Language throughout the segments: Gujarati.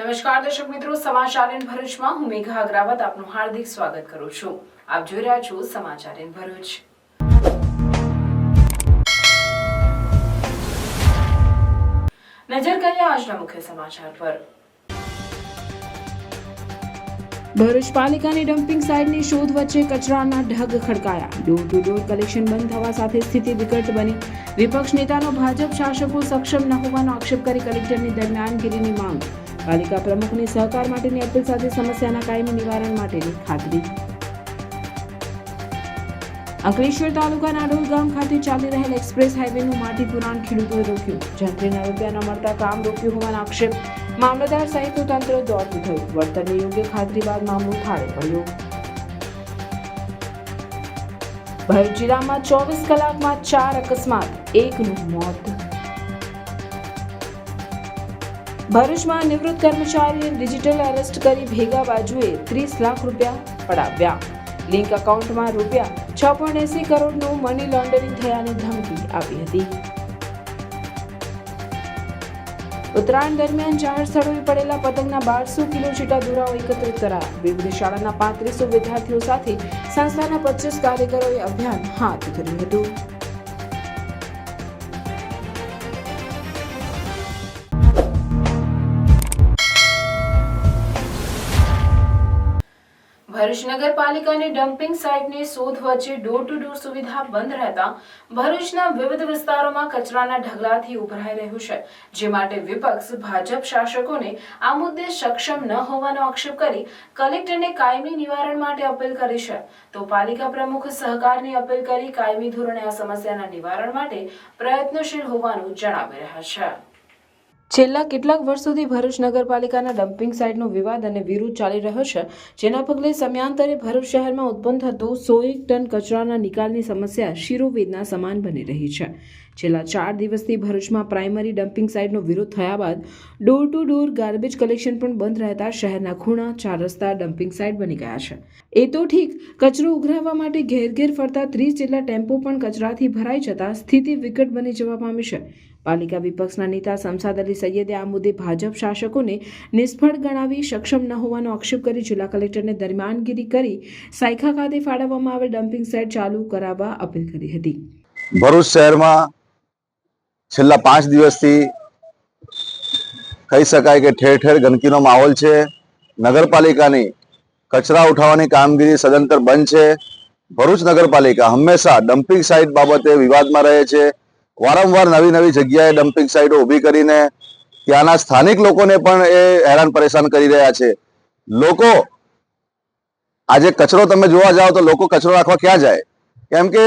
નમસ્કાર દર્શક મિત્રો, સમાચાર ઇન ભરૂચમાં હું મેઘા અગ્રવાલ આપનું હાર્દિક સ્વાગત કરું છું। આપ જોઈ રહ્યા છો સમાચાર ઇન ભરૂચ। નજર કરીએ આજના મુખ્ય સમાચાર પર। ભરૂચ પાલિકાની ડમ્પિંગ સાઇટની શોધ વચ્ચે કચરાના ઢગ ખડકાયા। ડોર ટુ ડોર કલેક્શન બંધ થવા સાથે સ્થિતિ વિકટ બની। વિપક્ષ નેતાનો ભાજપ શાસકો સક્ષમ ન હોવાનો આક્ષેપ કરી કલેક્ટરની દરમિયાનગીરીની માંગ। પાલિકા પ્રમુખની સહકાર માટેની અપીલ સાથે સમસ્યાના કાયમી નિવારણ માટેની ખાતરી। અંકલેશ્વર તાલુકાના ડોલ ગામ ખાતે ચાલી રહેલ એક્સપ્રેસ હાઈવેનું માટી પુરાણ ખેડૂતોએ રોક્યું। જંત્રીના રૂપિયા ન મળતા કામ રોક્યું હોવાના આક્ષેપ। મામલતદાર સહિતનું તંત્ર દોડતું થયું। વળતરની યોગ્ય ખાતરી બાદ મામલો થાળે પડ્યો। ભરૂચ જિલ્લામાં 24 કલાકમાં 4 અકસ્માત, 1નું મોત। ભરૂચમાં નિવૃત્ત કર્મચારીએ ડિજિટલ અરેસ્ટ કરી ભેગા બાજુએ 30 લાખ રૂપિયા પડાવ્યા। લિંક એકાઉન્ટમાં રૂપિયા 6.80 કરોડનું મની લોન્ડરિંગ થયાની ધમકી આપી હતી। ઉત્તરાયણ દરમિયાન જાહેર સ્થળોએ પડેલા પતંગના 1200 કિલો જેટલા દોરાઓ એકત્રિત કરાયા। વિવિધ શાળાના 3500 વિદ્યાર્થીઓ સાથે સંસ્થાના 25 કાર્યકરોએ અભિયાન હાથ ધર્યું હતું। ભરૂચ નગરપાલિકાની ડમ્પિંગ સાઇટની શોધ વચ્ચે ડોર ટુ ડોર સુવિધા બંધ રહેતા ભરૂચના વિવિધ વિસ્તારોમાં કચરાના ઢગલાથી ઉભરાઈ રહ્યું છે, જે માટે વિપક્ષ ભાજપ શાસકોને આ મુદ્દે સક્ષમ ન હોવાનો આક્ષેપ કરી કલેક્ટરને કાયમી નિવારણ માટે અપીલ કરી છે, તો પાલિકા પ્રમુખ સહકારની અપીલ કરી કાયમી ધોરણે આ સમસ્યાના નિવારણ માટે પ્રયત્નશીલ હોવાનું જણાવી રહ્યા છે। છેલ્લા કેટલાક વર્ષોથી ભરૂચ નગરપાલિકાના ડમ્પિંગ સાઇટનો વિવાદ અને વિરોધ ચાલી રહ્યો છે, જેના પગલે સમયાંતરે ભરૂચ શહેરમાં ઉત્પન્ન થતો 100 ટન કચરાના નિકાલની સમસ્યા શિરોવેદના સમાન બની રહી છે। છેલ્લા 4 દિવસથી ભરૂચમાં પ્રાઇમરી ડમ્પિંગ સાઇટનો વિરોધ થયા બાદ door to door garbage collection પણ બંધ રહેતા શહેરના ખૂણા 4 રસ્તા ડમ્પિંગ સાઇટ બની ગયા છે। એ તો ઠીક, કચરો ઉઘરાવવા માટે ઘેર ઘેર ફરતા 30 જેટલા ટેમ્પો પણ કચરાથી ભરાઈ જતા સ્થિતિ વિકટ બની જવા પામી છે। પાલિકા વિપક્ષના નેતા શમશાદ અલી સૈયદે આ મુદ્દે ભાજપ શાસકોને નિષ્ફળ ગણાવી સક્ષમ ન હોવાનો આક્ષેપ કરી જિલ્લા કલેક્ટરને દરમિયાનગીરી કરી સાયખા ખાતે ફાળવવામાં આવેલ ડમ્પિંગ સાઇટ ચાલુ કરાવવા અપીલ કરી હતી। ભરૂચ શહેરમાં છેલ્લા 5 દિવસથી કહી શકાય કે ઠેર ઠેર ગંદકીનો માહોલ છે। નગરપાલિકાની કચરા ઉઠાવવાની કામગીરી સદંતર બંધ છે। ભરૂચ નગરપાલિકા હંમેશા ડમ્પિંગ સાઇટ બાબતે વિવાદમાં રહે છે। વારંવાર નવી નવી જગ્યાએ ડમ્પિંગ સાઇટો ઊભી કરીને ત્યાંના સ્થાનિક લોકોને પણ એ હેરાન પરેશાન કરી રહ્યા છે। લોકો આજે કચરો તમે જોવા જાઓ તો લોકો કચરો રાખવા ક્યાં જાય, કેમ કે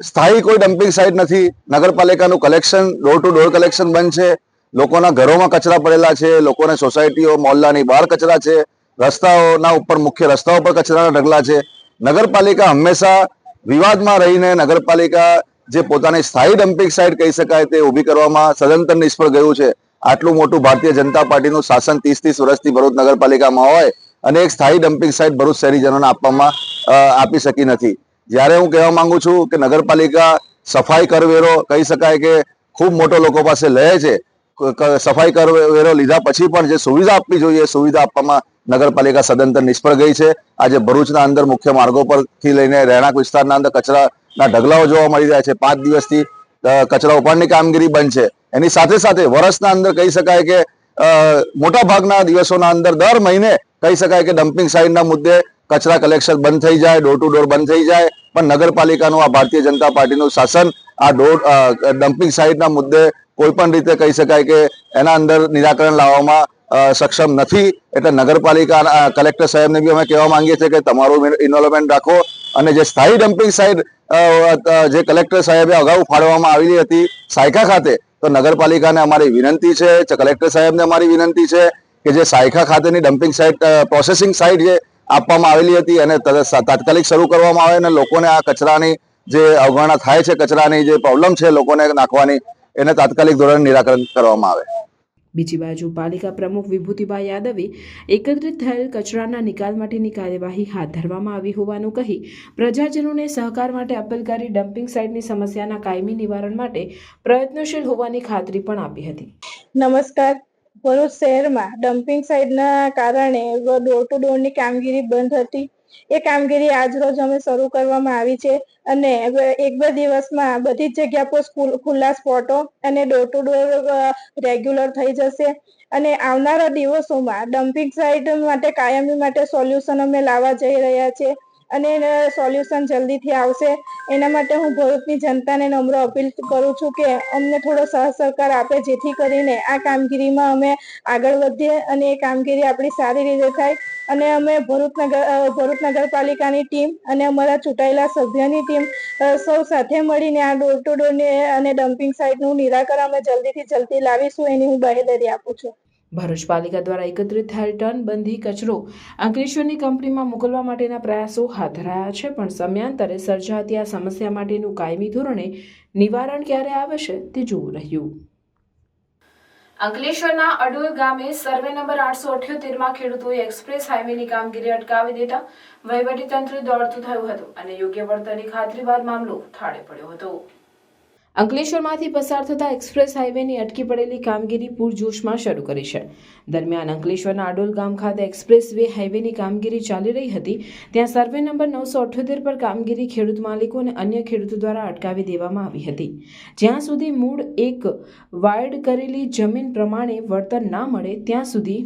સ્થાયી કોઈ ડમ્પિંગ સાઇટ નથી। નગરપાલિકાનું collection door to door collection બંધ છે। લોકોના ઘરોમાં કચરા પડેલા છે, લોકોને સોસાયટીઓ મોહલ્લાની બહાર કચરા છે, રસ્તાઓના ઉપર મુખ્ય રસ્તાઓ પર કચરાના ઢગલા છે। નગરપાલિકા હંમેશા વિવાદમાં રહીને નગરપાલિકા જે પોતાની સ્થાયી ડમ્પિંગ સાઇટ કહી શકાય તે ઊભી કરવામાં સદંતર નિષ્ફળ ગયું છે। આટલું મોટું ભારતીય જનતા પાર્ટીનું શાસન 30 વર્ષથી ભરૂચ નગરપાલિકામાં હોય અને એક સ્થાયી ડમ્પિંગ સાઇટ ભરૂચ શહેરીજનોને આપી શકી નથી। જ્યારે હું કહેવા માંગુ છું કે નગરપાલિકા સફાઈ કરવેરો કહી શકાય કે ખૂબ મોટો લોકો પાસે લે છે। સફાઈ કરવેરો લીધા પછી પણ જે સુવિધા આપવી જોઈએ સુવિધા આપવામાં નગરપાલિકા સદંતર નિષ્ફળ ગઈ છે। આજે ભરૂચના અંદર મુખ્ય માર્ગો પરથી લઈને રહેણાંક વિસ્તારના અંદર કચરાના ઢગલાઓ જોવા મળી રહ્યા છે। 5 દિવસથી કચરા ઉપાડની કામગીરી બંધ છે। એની સાથે સાથે વર્ષના અંદર કહી શકાય કે મોટા ભાગના દિવસોના અંદર દર મહિને કહી શકાય કે ડમ્પિંગ સાઇટના મુદ્દે કચરા કલેક્શન બંધ થઈ જાય, ડોર ટુ ડોર બંધ થઈ જાય, પણ નગરપાલિકાનું આ ભારતીય જનતા પાર્ટીનું શાસન આ ડમ્પિંગ સાઇટના મુદ્દે કોઈ પણ રીતે કહી શકાય કે એના અંદર નિરાકરણ લાવવામાં સક્ષમ નથી। એટલે નગરપાલિકા કલેક્ટર સાહેબને બી અમે કહેવા માંગીએ છીએ કે તમારું ઇન્વોલ્વમેન્ટ રાખો અને જે સ્થાયી ડમ્પિંગ સાઇટ જે કલેક્ટર સાહેબે અગાઉ ફાળવવામાં આવેલી હતી સાયખા ખાતે, તો નગરપાલિકાને અમારી વિનંતી છે, કલેક્ટર સાહેબને અમારી વિનંતી છે કે જે સાયખા ખાતેની ડમ્પિંગ સાઇટ પ્રોસેસિંગ સાઇટ જે આપવામાં આવેલી હતી એને તાત્કાલિક શરૂ કરવામાં આવે અને લોકોને આ કચરાની જે અવગણના થાય છે, કચરાની જે પ્રોબ્લેમ છે લોકોને નાખવાની, એને તાત્કાલિક ધોરણે નિરાકરણ કરવામાં આવે। બીજી બાજુ પાલિકા પ્રમુખ વિભૂતિબા યાદવે એકત્રિત થયેલ કચરાના નિકાલ માટેની કાર્યવાહી હાથ ધરવામાં આવી હોવાનું કહી પ્રજાજનોને સહકાર માટે અપીલ કરી ડમ્પિંગ સાઇટની સમસ્યાના કાયમી નિવારણ માટે પ્રયત્નશીલ હોવાની ખાતરી પણ આપી હતી। નમસ્કાર, ભરૂચ શહેરમાં ડમ્પિંગ સાઇટના કારણે ડોર ટુ ડોરની કામગીરી બંધ હતી. એ કામગીરી આજરોજ અમે શરૂ કરવામાં આવી છે અને 1-2 દિવસમાં બધી જ જગ્યા પર ખુલ્લા સ્પોટો અને ડોર ટુ ડોર રેગ્યુલર થઈ જશે અને આવનારા દિવસોમાં ડમ્પિંગ સાઇટ માટે કાયમી માટે સોલ્યુશન અમે લાવવા જઈ રહ્યા છીએ અને સોલ્યુશન જલ્દીથી આવશે. એના માટે હું ભરૂચની જનતાને નમ્ર અપીલ કરું છું કે અમને થોડો સહકાર આપે, જેથી કરીને આ કામગીરીમાં અમે આગળ વધીએ અને એ કામગીરી આપણી સારી રીતે થાય અને અમે ભરૂચ નગરપાલિકાની ટીમ અને અમારા ચૂંટાયેલા સભ્યની ટીમ સૌ સાથે મળીને આ ડોર ટુ ડોર અને ડમ્પિંગ સાઇટનું નિરાકરણ અમે જલ્દીથી જલ્દી લાવીશું, એની હું બાહેધરી આપું છું. ભરૂચ પાલિકા દ્વારા એકત્રિત થયેલ ટન બંધી કચરો અંકલેશ્વરની કંપનીમાં મોકલવા માટેના પ્રયાસો હાથ ધરાયા છે, પણ સમયાંતરે સર્જાતી આ સમસ્યા માટેનું કાયમી ધોરણે નિવારણ ક્યારે આવે છે તે જોવું રહ્યું. અંકલેશ્વરના અડોલ ગામે સર્વે નંબર 878માં ખેડૂતોએ એક્સપ્રેસ હાઈવેની કામગીરી અટકાવી દેતા વહીવટીતંત્ર દોડતું થયું હતું અને યોગ્ય વળતરની ખાતરી બાદ મામલો થાળે પડ્યો હતો. અંકલેશ્વરમાંથી પસાર થતા એક્સપ્રેસ હાઈવેની અટકી પડેલી કામગીરી પૂરજોશમાં શરૂ કરી છે. દરમિયાન અંકલેશ્વરના અડોલ ગામ ખાતે એક્સપ્રેસ વે હાઈવેની કામગીરી ચાલી રહી હતી, ત્યાં સર્વે નંબર 978 પર કામગીરી ખેડૂત માલિકો અને અન્ય ખેડૂતો દ્વારા અટકાવી દેવામાં આવી હતી. જ્યાં સુધી મૂળ એક વાયડ કરેલી જમીન પ્રમાણે વળતર ના મળે ત્યાં સુધી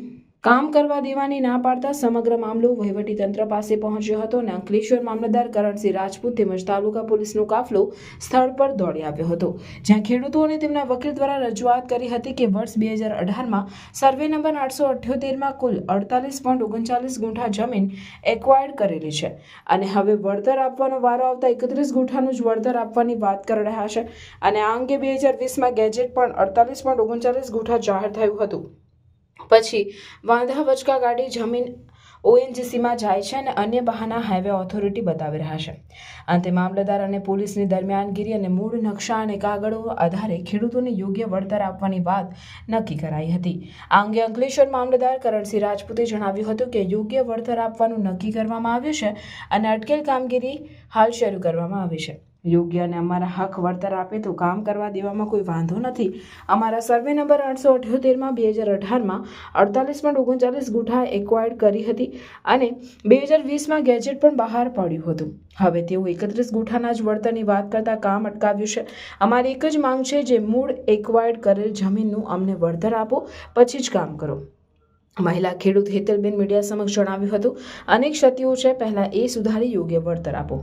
કામ કરવા દેવાની ના પાડતા સમગ્ર મામલો વહીવટીતંત્ર પાસે પહોંચ્યો હતો અને અંકલેશ્વર મામલતદાર કરણસિંહ રાજપૂત તેમજ તાલુકા પોલીસનો કાફલો સ્થળ પર દોડી આવ્યો હતો, જ્યાં ખેડૂતો અને તેમના વકીલ દ્વારા રજૂઆત કરી હતી કે વર્ષ 2018માં સર્વે નંબર 878માં કુલ 48.39 ગુંઠા જમીન એક્વાયર્ડ કરેલી છે અને હવે વળતર આપવાનો વારો આવતા 31 ગુંઠાનું જ વળતર આપવાની વાત કરી રહ્યા છે અને આ અંગે 2020માં ગેજેટ પણ 48.39 ગુંઠા જાહેર થયું હતું. પછી વાંધા વચકા ગાડી જમીન ONGCમાં જાય છે અને અન્ય બહાના હાઈવે ઓથોરિટી બતાવી રહ્યા છે. અંતે મામલતદાર અને પોલીસની દરમિયાનગીરી અને મૂળ નકશા અને કાગળો આધારે ખેડૂતોને યોગ્ય વળતર આપવાની વાત નક્કી કરાઈ હતી. આ અંગે અંકલેશ્વર મામલતદાર કરણસિંહ રાજપૂતે જણાવ્યું હતું કે યોગ્ય વળતર આપવાનું નક્કી કરવામાં આવ્યું છે અને અટકેલ કામગીરી હાલ શરૂ કરવામાં આવી છે. યોગ્ય અને અમારા હક વળતર આપે તો કામ કરવા દેવામાં કોઈ વાંધો નથી. અમારા સર્વે નંબર 878માં 2018માં 48.39 ગુંઠા એક્વાયર્ડ કરી હતી અને 2020માં ગેજેટ પણ બહાર પાડ્યું હતું. હવે તેઓ 31 ગુંઠાના જ વળતરની વાત કરતા કામ અટકાવ્યું છે. અમારી એક જ માંગ છે, જે મૂળ એક્વાયર્ડ કરેલ જમીનનું અમને વળતર આપો, પછી જ કામ કરો. મહિલા ખેડૂત હેતલબેન મીડિયા સમક્ષ જણાવ્યું હતું, અનેક ક્ષતિઓ છે, પહેલા એ સુધારી યોગ્ય વળતર આપો.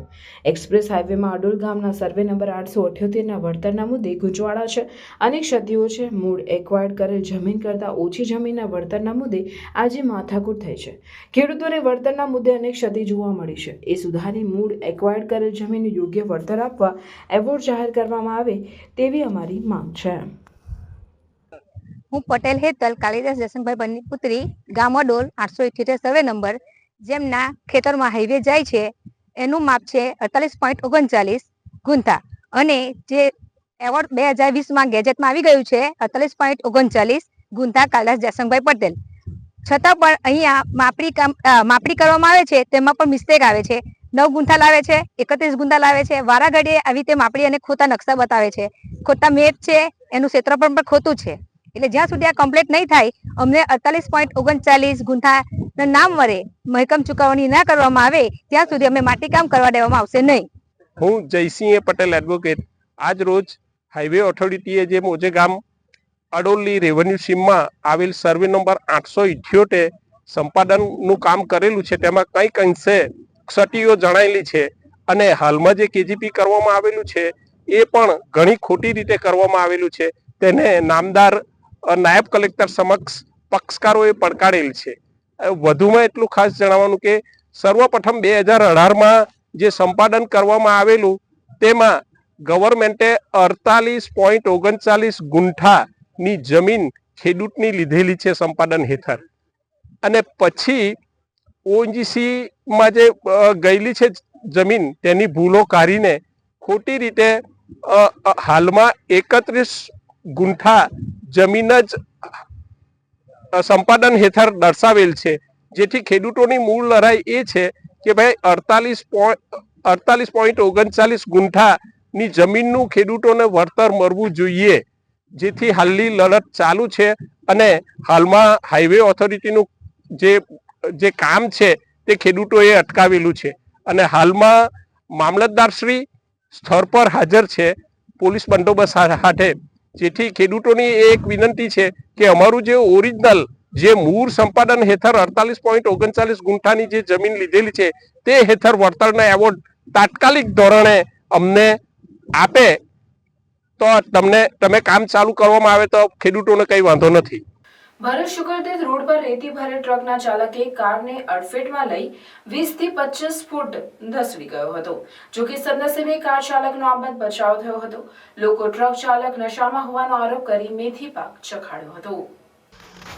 એક્સપ્રેસ હાઈવેમાં અડોલ ગામના સર્વે નંબર 878ના વળતરના મુદ્દે ગૂંચવાડા છે. અનેક ક્ષતિઓ છે. મૂળ એક્વાયર્ડ કરેલ જમીન કરતાં ઓછી જમીનના વળતરના મુદ્દે આજે માથાકૂટ થઈ છે. ખેડૂતોને વળતરના મુદ્દે અનેક ક્ષતિ જોવા મળી છે. એ સુધારી મૂળ એક્વાયર્ડ કરેલ જમીનનું યોગ્ય વળતર આપવા એવોર્ડ જાહેર કરવામાં આવે તેવી અમારી માંગ છે. હું પટેલ હેતલ કાલિદાસ જસનભાઈ બની પુત્રી, ગામ અડોલ 878 સર્વે નંબર, જેમના ખેતરમાં હાઈવે જાય છે એનું માપ છે 48.39 ગુંઠા અને જે એવોર્ડ 2020માં ગેજેટમાં આવી ગયું છે 48.39 ગુંઠા કાલિદાસ જસનભાઈ પટેલ. છતાં પણ અહીંયા માપણી કરવામાં આવે છે, તેમાં પણ મિસ્ટેક આવે છે. 9 ગુંઠા લાવે છે, 31 ગુંઠા લાવે છે. વારાઘડીએ આવી રીતે માપણી અને ખોટા નકશા બતાવે છે, ખોટા મેપ છે, એનું ક્ષેત્રફળ પણ ખોટું છે. એટલે જ્યાં સુધી આ કમ્પ્લીટ નહીં થાય, અમને 48.39 ગુંઠા નામ વડે મહેકમ ચૂકવણી ના કરવામાં આવે ત્યાં સુધી અમે માટીકામ કરવા દેવામાં આવશે નહીં. હું જયસિંહ એડવોકેટ એડવોકેટ આજ રોજ હાઈવે ઓથોરિટીએ જે મોજે ગામ અડોલની રેવન્યુ સીમમાં આવેલ સર્વે નંબર 878 સંપાદનનું કામ કરેલું છે, તેમાં કંઈક અંશે ક્ષતિઓ જણાયેલી છે અને હાલમાં જે કેજીપી કરવામાં આવેલું છે એ પણ ઘણી ખોટી રીતે કરવામાં આવેલું છે. તેને નામદાર નાયબ કલેક્ટર સમક્ષ પક્ષકારોએ પડકારેલ છે. વધુમાં એટલું ખાસ જણાવવાનું કે સર્વપ્રથમ 2018માં જે સંપાદન કરવામાં આવેલું તેમાં ગવર્મેન્ટે 48.39 ગુંઠાની જમીન ખેડૂતની લીધેલી છે સંપાદન હેઠળ અને પછી ONGCમાં જે ગયેલી છે જમીન તેની ભૂલો કાઢીને ખોટી રીતે હાલમાં 31 ગુંઠા જમીન જ સંપાદન હેઠળ દર્શાવેલ છે, જેથી ખેડૂતોની મૂળ લડાઈ એ છે કે ભાઈ 48.39 ગુંઠાની જમીનનું ખેડૂતોને વળતર મળવું જોઈએ. જેથી હાલની લડત ચાલુ છે અને હાલમાં હાઈવે ઓથોરિટીનું જે કામ છે તે ખેડૂતોએ અટકાવેલું છે અને હાલમાં મામલતદારશ્રી સ્થળ પર હાજર છે પોલીસ બંદોબસ્ત સાથે, જેથી ખેડૂતોની એક વિનંતી છે કે અમારું જે ઓરિજિનલ જે મૂળ સંપાદન હેઠળ 48.39 ગુંઠાની જે જમીન લીધેલી છે તે હેઠળ વળતરના એવોર્ડ તાત્કાલિક ધોરણે અમને આપે તો તમે કામ ચાલુ કરવામાં આવે તો ખેડૂતોને કંઈ વાંધો નથી. ભરૂચ શુકરતીર્થ રોડ પર રેતી ભરેલ ટ્રકના ચાલકે કારને અડફેટમાં લઈ 20 થી 25 ફૂટ ધસવી ગયો હતો. જોકે સદનસીબે કાર ચાલકનો આબાદ બચાવ થયો હતો. લોકો ટ્રક ચાલક નશામાં હોવાનો આરોપ કરી મેથી પાક ચખાડ્યો હતો.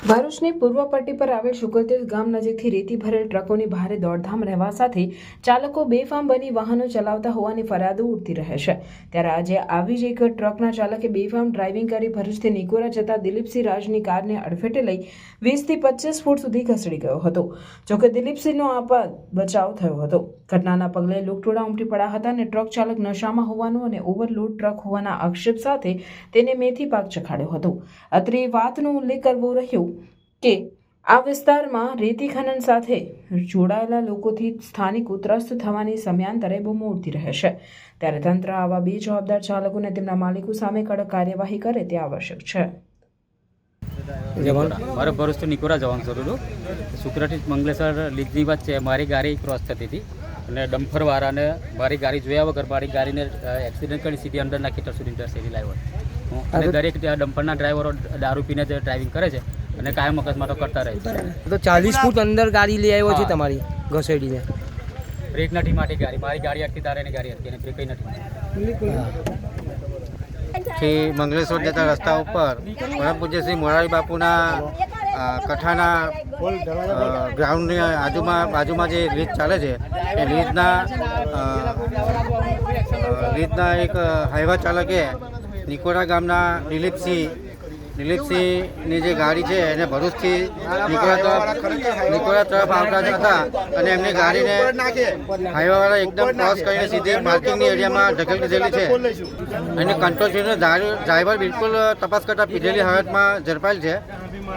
ભરૂચની પૂર્વ પટ્ટી પર આવેલ શુકરતીર્થ ગામ નજીકથી રેતી ભરેલ ટ્રકોની ભારે દોડધામ રહેવા સાથે ચાલકો બેફામ બની વાહનો ચલાવતા હોવાની ફરિયાદો ઉઠતી રહે છે. ત્યારે આજે આવી જ એક ટ્રકના ચાલકે બેફામ ડ્રાઇવિંગ કરી ભરૂચથી નિકોરા જતા દિલીપસિંહ રાજની કારને અડફેટે લઈ 20 થી 25 ફૂટ સુધી ખસેડી ગયો હતો. જોકે દિલીપસિંહનો આબાદ બચાવ થયો હતો. ઘટનાના પગલે લોકટોળા ઉમટી પડ્યા હતા અને ટ્રક ચાલક નશામાં હોવાનું અને ઓવરલોડ ટ્રક હોવાના આક્ષેપ સાથે તેને મેથી પાક ચખાડ્યો હતો. અત્રે વાતનો ઉલ્લેખ કરવો રહ્યો કે આ વિસ્તારમાં રેતી ખનન સાથે જોડાયેલા લોકોથી સ્થાનિકો ત્રસ્ત થવાની સમયાંતરે બૂમો ઉઠતી રહે છે. ત્યારે તંત્ર આવા બેજવાબદાર ચાલકો અને તેમના માલિકો સામે કડક કાર્યવાહી કરે તે આવશ્યક છે. મારે ભરૂચથી નિકોરા જવાનું થતું હતું. શુક્રતીર્થ મંગલેશ્વર લીધની વચ્ચે મારી ગાડી ક્રોસ થતી હતી અને ડમ્ફરવાળાને મારી ગાડી જોયા વગર મારી ગાડીને એક્સિડન્ટ કરી સીધી અંદર નાખી ત્યાં સુધી ઇન્ટરસિટી લાવ્યો. અને દરેક ડમ્પરના ડ્રાઈવરો દારૂ પીને જે ડ્રાઇવિંગ કરે છે અને કાયમ અકસ્માતો કરતા રહે છે. તો 40 ફૂટ અંદર ગાડી લઈ આવ્યો છે તમારી ઘસેડીને. બ્રેક નથી મારી ગાડી, મારી ગાડી અટકી તારે એની ગાડી અટકી અને બ્રેક નથી. મંગલેશ્વર જતા રસ્તા ઉપર પરમ પૂજ્ય શ્રી મોરારી બાપુના કથાના ગ્રાઉન્ડની બાજુમાં જે લીજ ચાલે છે એ લીજના એક હાઈવા ચાલકે નિકોરા ગામના દિલીપસિંહની જે ગાડી છે એને ભરૂચથી નિકોરા તરફ આવતા હતા અને એમની ગાડીને હાઈવાવાળા એકદમ ક્રોસ કરીને સીધી પાર્કિંગની એરિયામાં ઢકેલ દીધેલી છે. અને કંટ્રોલ કરીને ડ્રાઈવર બિલકુલ તપાસ કરતાં પીધેલી હાલતમાં ઝડપાયેલ છે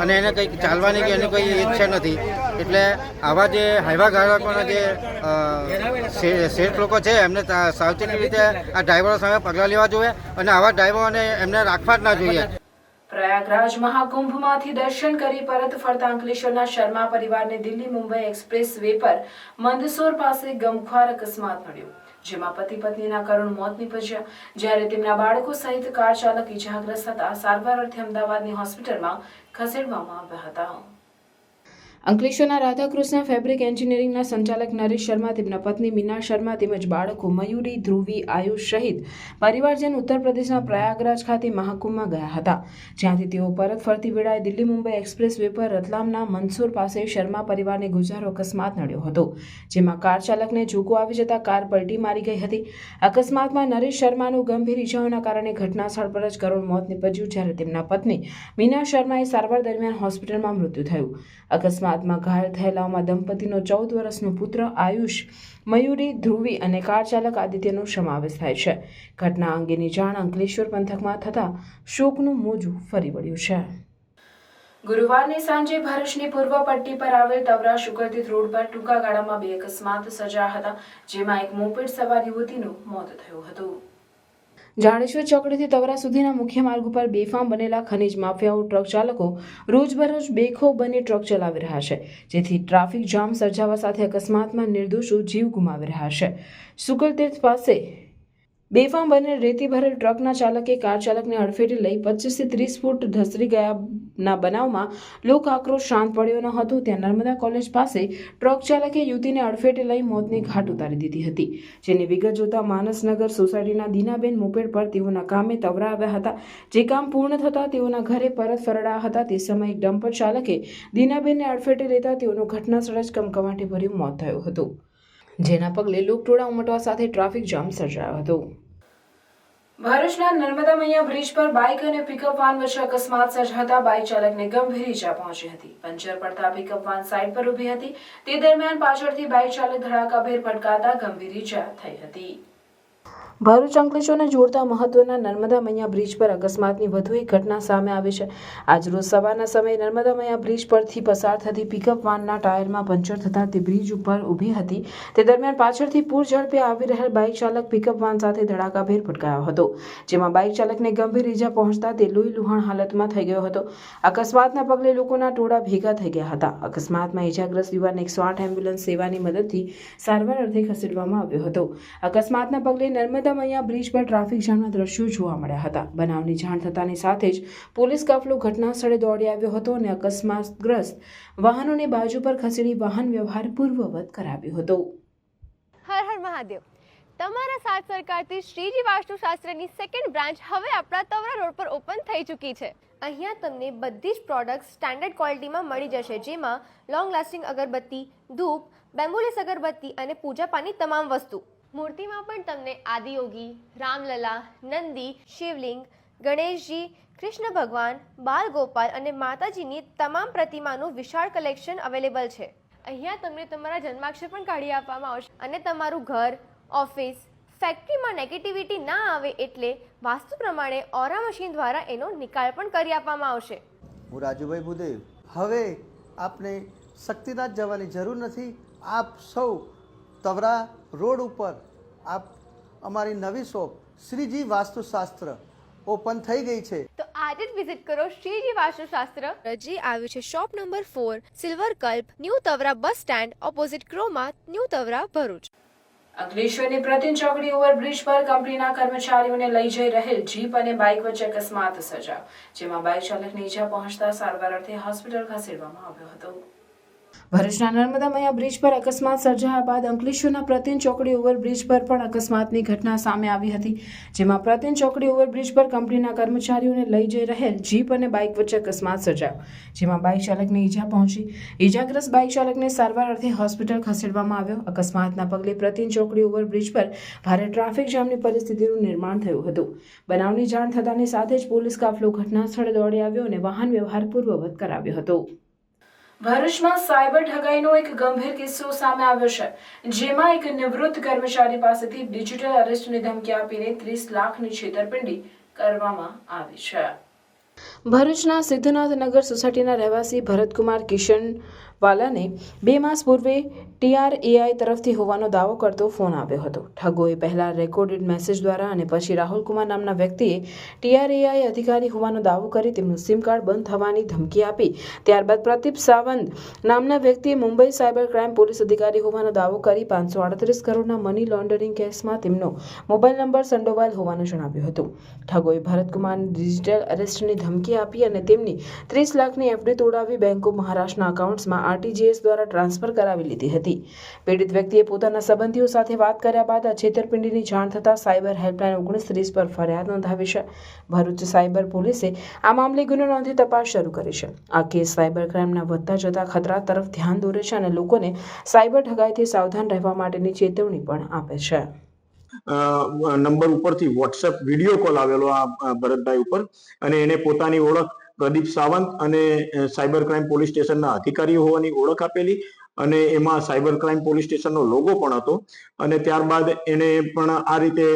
અને એને કંઈક ચાલવાની કે એની કોઈ ઈચ્છા નથી. એટલે આવા જે હાઈવા ગાળકોના જે શેઠ લોકો છે એમને સાવચેતી રીતે આ ડ્રાઈવરો સામે પગલાં લેવા જોઈએ અને આવા ડ્રાઈવરોને એમને રાખવા જ ના જોઈએ. પ્રયાગરાજ મહાકુંભમાંથી દર્શન કરી પરત ફરતા અંકલેશ્વરના શર્મા પરિવારને દિલ્હી મુંબઈ એક્સપ્રેસ વે પર મંદસોર પાસે ગમખ્વાર અકસ્માત નડ્યો, જેમાં પતિ પત્નીના કરુણ મોત નીપજ્યા. જ્યારે તેમના બાળકો સહિત કાર ચાલક ઇજાગ્રસ્ત થતા સારવાર અર્થે અમદાવાદની હોસ્પિટલમાં ખસેડવામાં આવ્યા હતા. અંકલેશ્વરના રાધાકૃષ્ણ ફેબ્રિક એન્જિનિયરિંગના સંચાલક નરેશ શર્મા, તેમના પત્ની મીના શર્મા તેમજ બાળકો મયુરી, ધ્રુવી, આયુષ સહિત પરિવારજન ઉત્તર પ્રદેશના પ્રયાગરાજ ખાતે મહાકુંભમાં ગયા હતા, જ્યાંથી તેઓ પરત ફરતી વેળાએ દિલ્હી મુંબઈ એક્સપ્રેસ વે પર રતલામના મંદસોર પાસે શર્મા પરિવારને ગુજારો અકસ્માત નડ્યો હતો, જેમાં કાર ચાલકને ઝોકો આવી જતા કાર પલટી મારી ગઈ હતી. અકસ્માતમાં નરેશ શર્માનું ગંભીર ઇજાઓના કારણે ઘટના સ્થળ પર જ કરુણ મોત નીપજ્યું, જ્યારે તેમના પત્ની મીના શર્માએ સારવાર દરમિયાન હોસ્પિટલમાં મૃત્યુ થયું. અકસ્માતમાં ઘાયલ થયેલાઓમાં દંપતીનો 14 વર્ષનો પુત્ર આયુષ, મયુરી, ધ્રુવી અને કાર ચાલક આદિત્યનો સમાવેશ થાય છે. ઘટના અંગેની જાણ અંકલેશ્વર પંથકમાં થતાં શોકનું મોજું ફરી વળ્યું છે. ગુરુવારની સાંજે ભરૂચની પૂર્વ પટ્ટી પર આવેલ તવરા શુકરતીર્થ રોડ પર ટૂંકા ગાળામાં 2 અકસ્માત સર્જાયા હતા, જેમાં એક મોપેડ સવાર યુવતીનું મોત થયું હતું. જાડેશ્વર ચોકડીથી તવરા સુધીના મુખ્ય માર્ગ ઉપર બેફામ બનેલા ખનીજ માફિયાઓ ટ્રક ચાલકો રોજબરોજ બેખો બની ટ્રક ચલાવી રહ્યા છે, જેથી ટ્રાફિક જામ સર્જાવા સાથે અકસ્માતમાં નિર્દોષો જીવ ગુમાવી રહ્યા છે. શુકરતીર્થ પાસે બેફામ બનેલ રેતી ભરેલ ટ્રકના ચાલકે કાર ચાલકને અડફેટે લઈ 25 થી 30 ફૂટ ધસરી ગયાના બનાવમાં લોક આક્રોશ શાંત પડ્યો ન હતો. ત્યાં નર્મદા કોલેજ પાસે ટ્રક ચાલકે યુવતીને અડફેટે લઈ મોતની ઘાટ ઉતારી દીધી હતી, જેની વિગત જોતા માનસનગર સોસાયટીના દીનાબેન મોપેડ પર તેઓના કામે તવરા આવ્યા હતા. જે કામ પૂર્ણ થતાં તેઓના ઘરે પરત ફરડા હતા તે સમયે એક ડમ્પર ચાલકે દીનાબેનને અડફેટે લેતા તેઓનું ઘટનાસ્થળે જ કમકમાટી ભર્યું મોત થયું હતું, જેના પગલે લોકટોળા ઉમટવા સાથે ટ્રાફિક જામ સર્જાયો હતો. ભરૂચના નર્મદા મૈયા બ્રિજ પર બાઇક અને પિકઅપ વાન વચ્ચે અકસ્માત સર્જાતા બાઇક ચાલકને ગંભીર ઈજા પહોંચી હતી. પંચર પડતા પિકઅપ વાન સાઇડ પર ઊભી હતી, તે દરમિયાન પાછળથી બાઇક ચાલક ધડાકાભેર પટકાતા ગંભીર ઈજા થઈ હતી. ભરૂચ અંકલેશ્વરને જોડતા મહત્વના નર્મદા મૈયા બ્રિજ પર અકસ્માતની વધુ એક ઘટના સામે આવી છે. આજરોજ સવારના સમયે નર્મદા મૈયા બ્રિજ પરથી પસાર થતી પિકઅપ વાનના ટાયરમાં પંચર થતાં તે બ્રિજ ઉપર ઊભી હતી. તે દરમિયાન પાછળથી પૂર ઝડપે આવી રહેલ બાઇક ચાલક પિકઅપ વાન સાથે ધડાકાભેર ભટકાયો હતો, જેમાં બાઇક ચાલકને ગંભીર ઈજા પહોંચતા તે લોહી લુહાણ હાલતમાં થઈ ગયો હતો. અકસ્માતના પગલે લોકોના ટોળા ભેગા થઈ ગયા હતા. અકસ્માતમાં ઈજાગ્રસ્ત યુવાનને 108 એમ્બ્યુલન્સ સેવાની મદદથી સારવાર અર્થે ખસેડવામાં આવ્યો હતો. અકસ્માતના પગલે નર્મદા મૈયા બ્રિજ પર ટ્રાફિક જામના દ્રશ્યો જોવા મળ્યા હતા. બનાવની જાણ થતાની સાથે જ પોલીસ કાફલો ઘટના સ્થળે દોડી આવ્યો હતો અને અકસ્માતગ્રસ્ત વાહનોને બાજુ પર ખસેડી વાહન વ્યવહાર પૂર્વવત કરાવ્યો હતો. હર હર મહાદેવ. તમારા સાથ સરકારથી શ્રીજી વાસ્તુશાસ્ત્રની સેકન્ડ બ્રાન્ચ હવે આપણા તવરા રોડ પર ઓપન થઈ ચૂકી છે. અહીંયા તમને બધી જ પ્રોડક્ટ્સ સ્ટાન્ડર્ડ ક્વોલિટીમાં મળી જશે, જેમાં લોંગ લાસ્ટિંગ અગરબત્તી, ધૂપ, બેમ્બુલેસ અગરબત્તી અને પૂજાપાની તમામ વસ્તુ. મૂર્તિમાં પણ તમને આદિયોગી, રામલલા, નંદી, શિવલિંગ, ગણેશજી, કૃષ્ણ ભગવાન, બાલ ગોપાલ અને માતાજીની તમામ પ્રતિમાનું વિશાળ કલેક્શન અવેલેબલ છે. અહીંયા તમને તમારા જન્માક્ષર પણ કાઢી આપવામાં આવશે અને તમારું ઘર, ઓફિસ, ફેક્ટરીમાં નેગેટિવિટી ના આવે એટલે વાસ્તુ પ્રમાણે ઓરા મશીન દ્વારા એનો નિકાલ પણ કરી આપવામાં આવશે. હું રાજુભાઈ ભૂદેવ. હવે આપને શક્તિનાથ જવાની જરૂર નથી. આપ સૌ તવરા રોડ ઉપર આપ અમારી નવી શોપ શ્રીજી વાસ્તુશાસ્ત્ર ઓપન થઈ ગઈ છે. તો આજે જ વિઝિટ કરો શ્રીજી વાસ્તુશાસ્ત્ર. જે આવ્યું છે shop number 4, silver Kalp, new Tavra bus stand opposite Croma, new Tavra, Bharuch. અંકલેશ્વરની પ્રતિન ચોકડી ઓવરબ્રિજ પર કંપનીના કર્મચારીઓને લઈ જઈ રહેલ જીપ અને બાઇક વચ્ચે અકસ્માત સર્જાયો, જેમાં બાઇક ચાલકને ઈજા પહોંચતા સારવાર અર્થે હોસ્પિટલ ખસેડવામાં આવ્યો હતો. ભરૂચના નર્મદા મૈયા બ્રિજ પર અકસ્માત સર્જાયા બાદ અંકલેશ્વરના પ્રતિન ચોકડી ઓવરબ્રિજ પર પણ અકસ્માતની ઘટના સામે આવી હતી, જેમાં પ્રતિન ચોકડી ઓવરબ્રિજ પર કંપનીના કર્મચારીઓને લઈ જઈ રહેલ જીપ અને બાઇક વચ્ચે અકસ્માત સર્જાયો, જેમાં બાઇક ચાલકને ઈજા પહોંચી. ઈજાગ્રસ્ત બાઇક ચાલકને સારવાર અર્થે હોસ્પિટલ ખસેડવામાં આવ્યો. અકસ્માતના પગલે પ્રતિન ચોકડી ઓવરબ્રિજ પર ભારે ટ્રાફિક જામની પરિસ્થિતિનું નિર્માણ થયું હતું. બનાવની જાણ થતાની સાથે જ પોલીસ કાફલો ઘટના સ્થળે દોડી આવ્યો અને વાહન વ્યવહાર પૂર્વવત કરાવ્યો હતો. ભરૂચમાં સાયબર ઠગાઈનો એક ગંભીર કિસ્સો સામે આવ્યો છે, જેમાં એક નિવૃત્ત કર્મચારી પાસેથી ડિજિટલ અરેસ્ટની ધમકી આપીને 30 લાખની છેતરપિંડી કરવામાં આવી છે. ભરૂચના સિદ્ધનાથનગર સોસાયટીના રહેવાસી ભરતકુમાર કિશનવાલાને 2 માસ પૂર્વે TRAI તરફથી હોવાનો દાવો કરતો ફોન આવ્યો હતો. ઠગોએ પહેલા રેકોર્ડેડ મેસેજ દ્વારા અને પછી રાહુલકુમાર નામના વ્યક્તિએ TRAI અધિકારી હોવાનો દાવો કરી તેમનું સિમ કાર્ડ બંધ થવાની ધમકી આપી. ત્યારબાદ પ્રદીપ સાવંત નામના વ્યક્તિએ મુંબઈ સાયબર ક્રાઇમ પોલીસ અધિકારી હોવાનો દાવો કરી 538 કરોડના મની લોન્ડરિંગ કેસમાં તેમનો મોબાઈલ નંબર સંડોવાયેલ હોવાનું જણાવ્યું હતું. ઠગોએ ભરતકુમારને ડિજિટલ અરેસ્ટની ધમકી આપી અને તેમની 30 લાખની FD તોડાવી બેંક ઓફ મહારાષ્ટ્રના અકાઉન્ટ્સમાં RTGS દ્વારા ટ્રાન્સફર કરાવી લીધી હતી. પીડિત વ્યક્તિએ પોતાના સંબંધીઓ સાથે વાત કર્યા બાદ આ છેતરપિંડીની જાણ થતાં સાયબર હેલ્પલાઇન 1930 પર ફરિયાદ નોંધાવી છે. ભરૂચ સાયબર પોલીસે આ મામલે ગુનો નોંધી તપાસ શરૂ કરી છે. આ કેસ સાયબર ક્રાઇમના વધતા જતા ખતરા તરફ ધ્યાન દોરે છે અને લોકોને સાયબર ઠગાઈથી સાવધાન રહેવા માટેની ચેતવણી પણ આપે છે. નંબર ઉપરથી વોટ્સએપ વિડીયો કોલ આવેલો આ ભરતભાઈ ઉપર અને એને પોતાની ઓળખ પ્રદીપ સાવંત અને સાયબર ક્રાઇમ પોલીસ સ્ટેશનના અધિકારીઓ હોવાની ઓળખ આપેલી અને એમાં સાયબર ક્રાઇમ પોલીસ સ્ટેશનનો લોગો પણ હતો. અને ત્યારબાદ એને પણ આ રીતે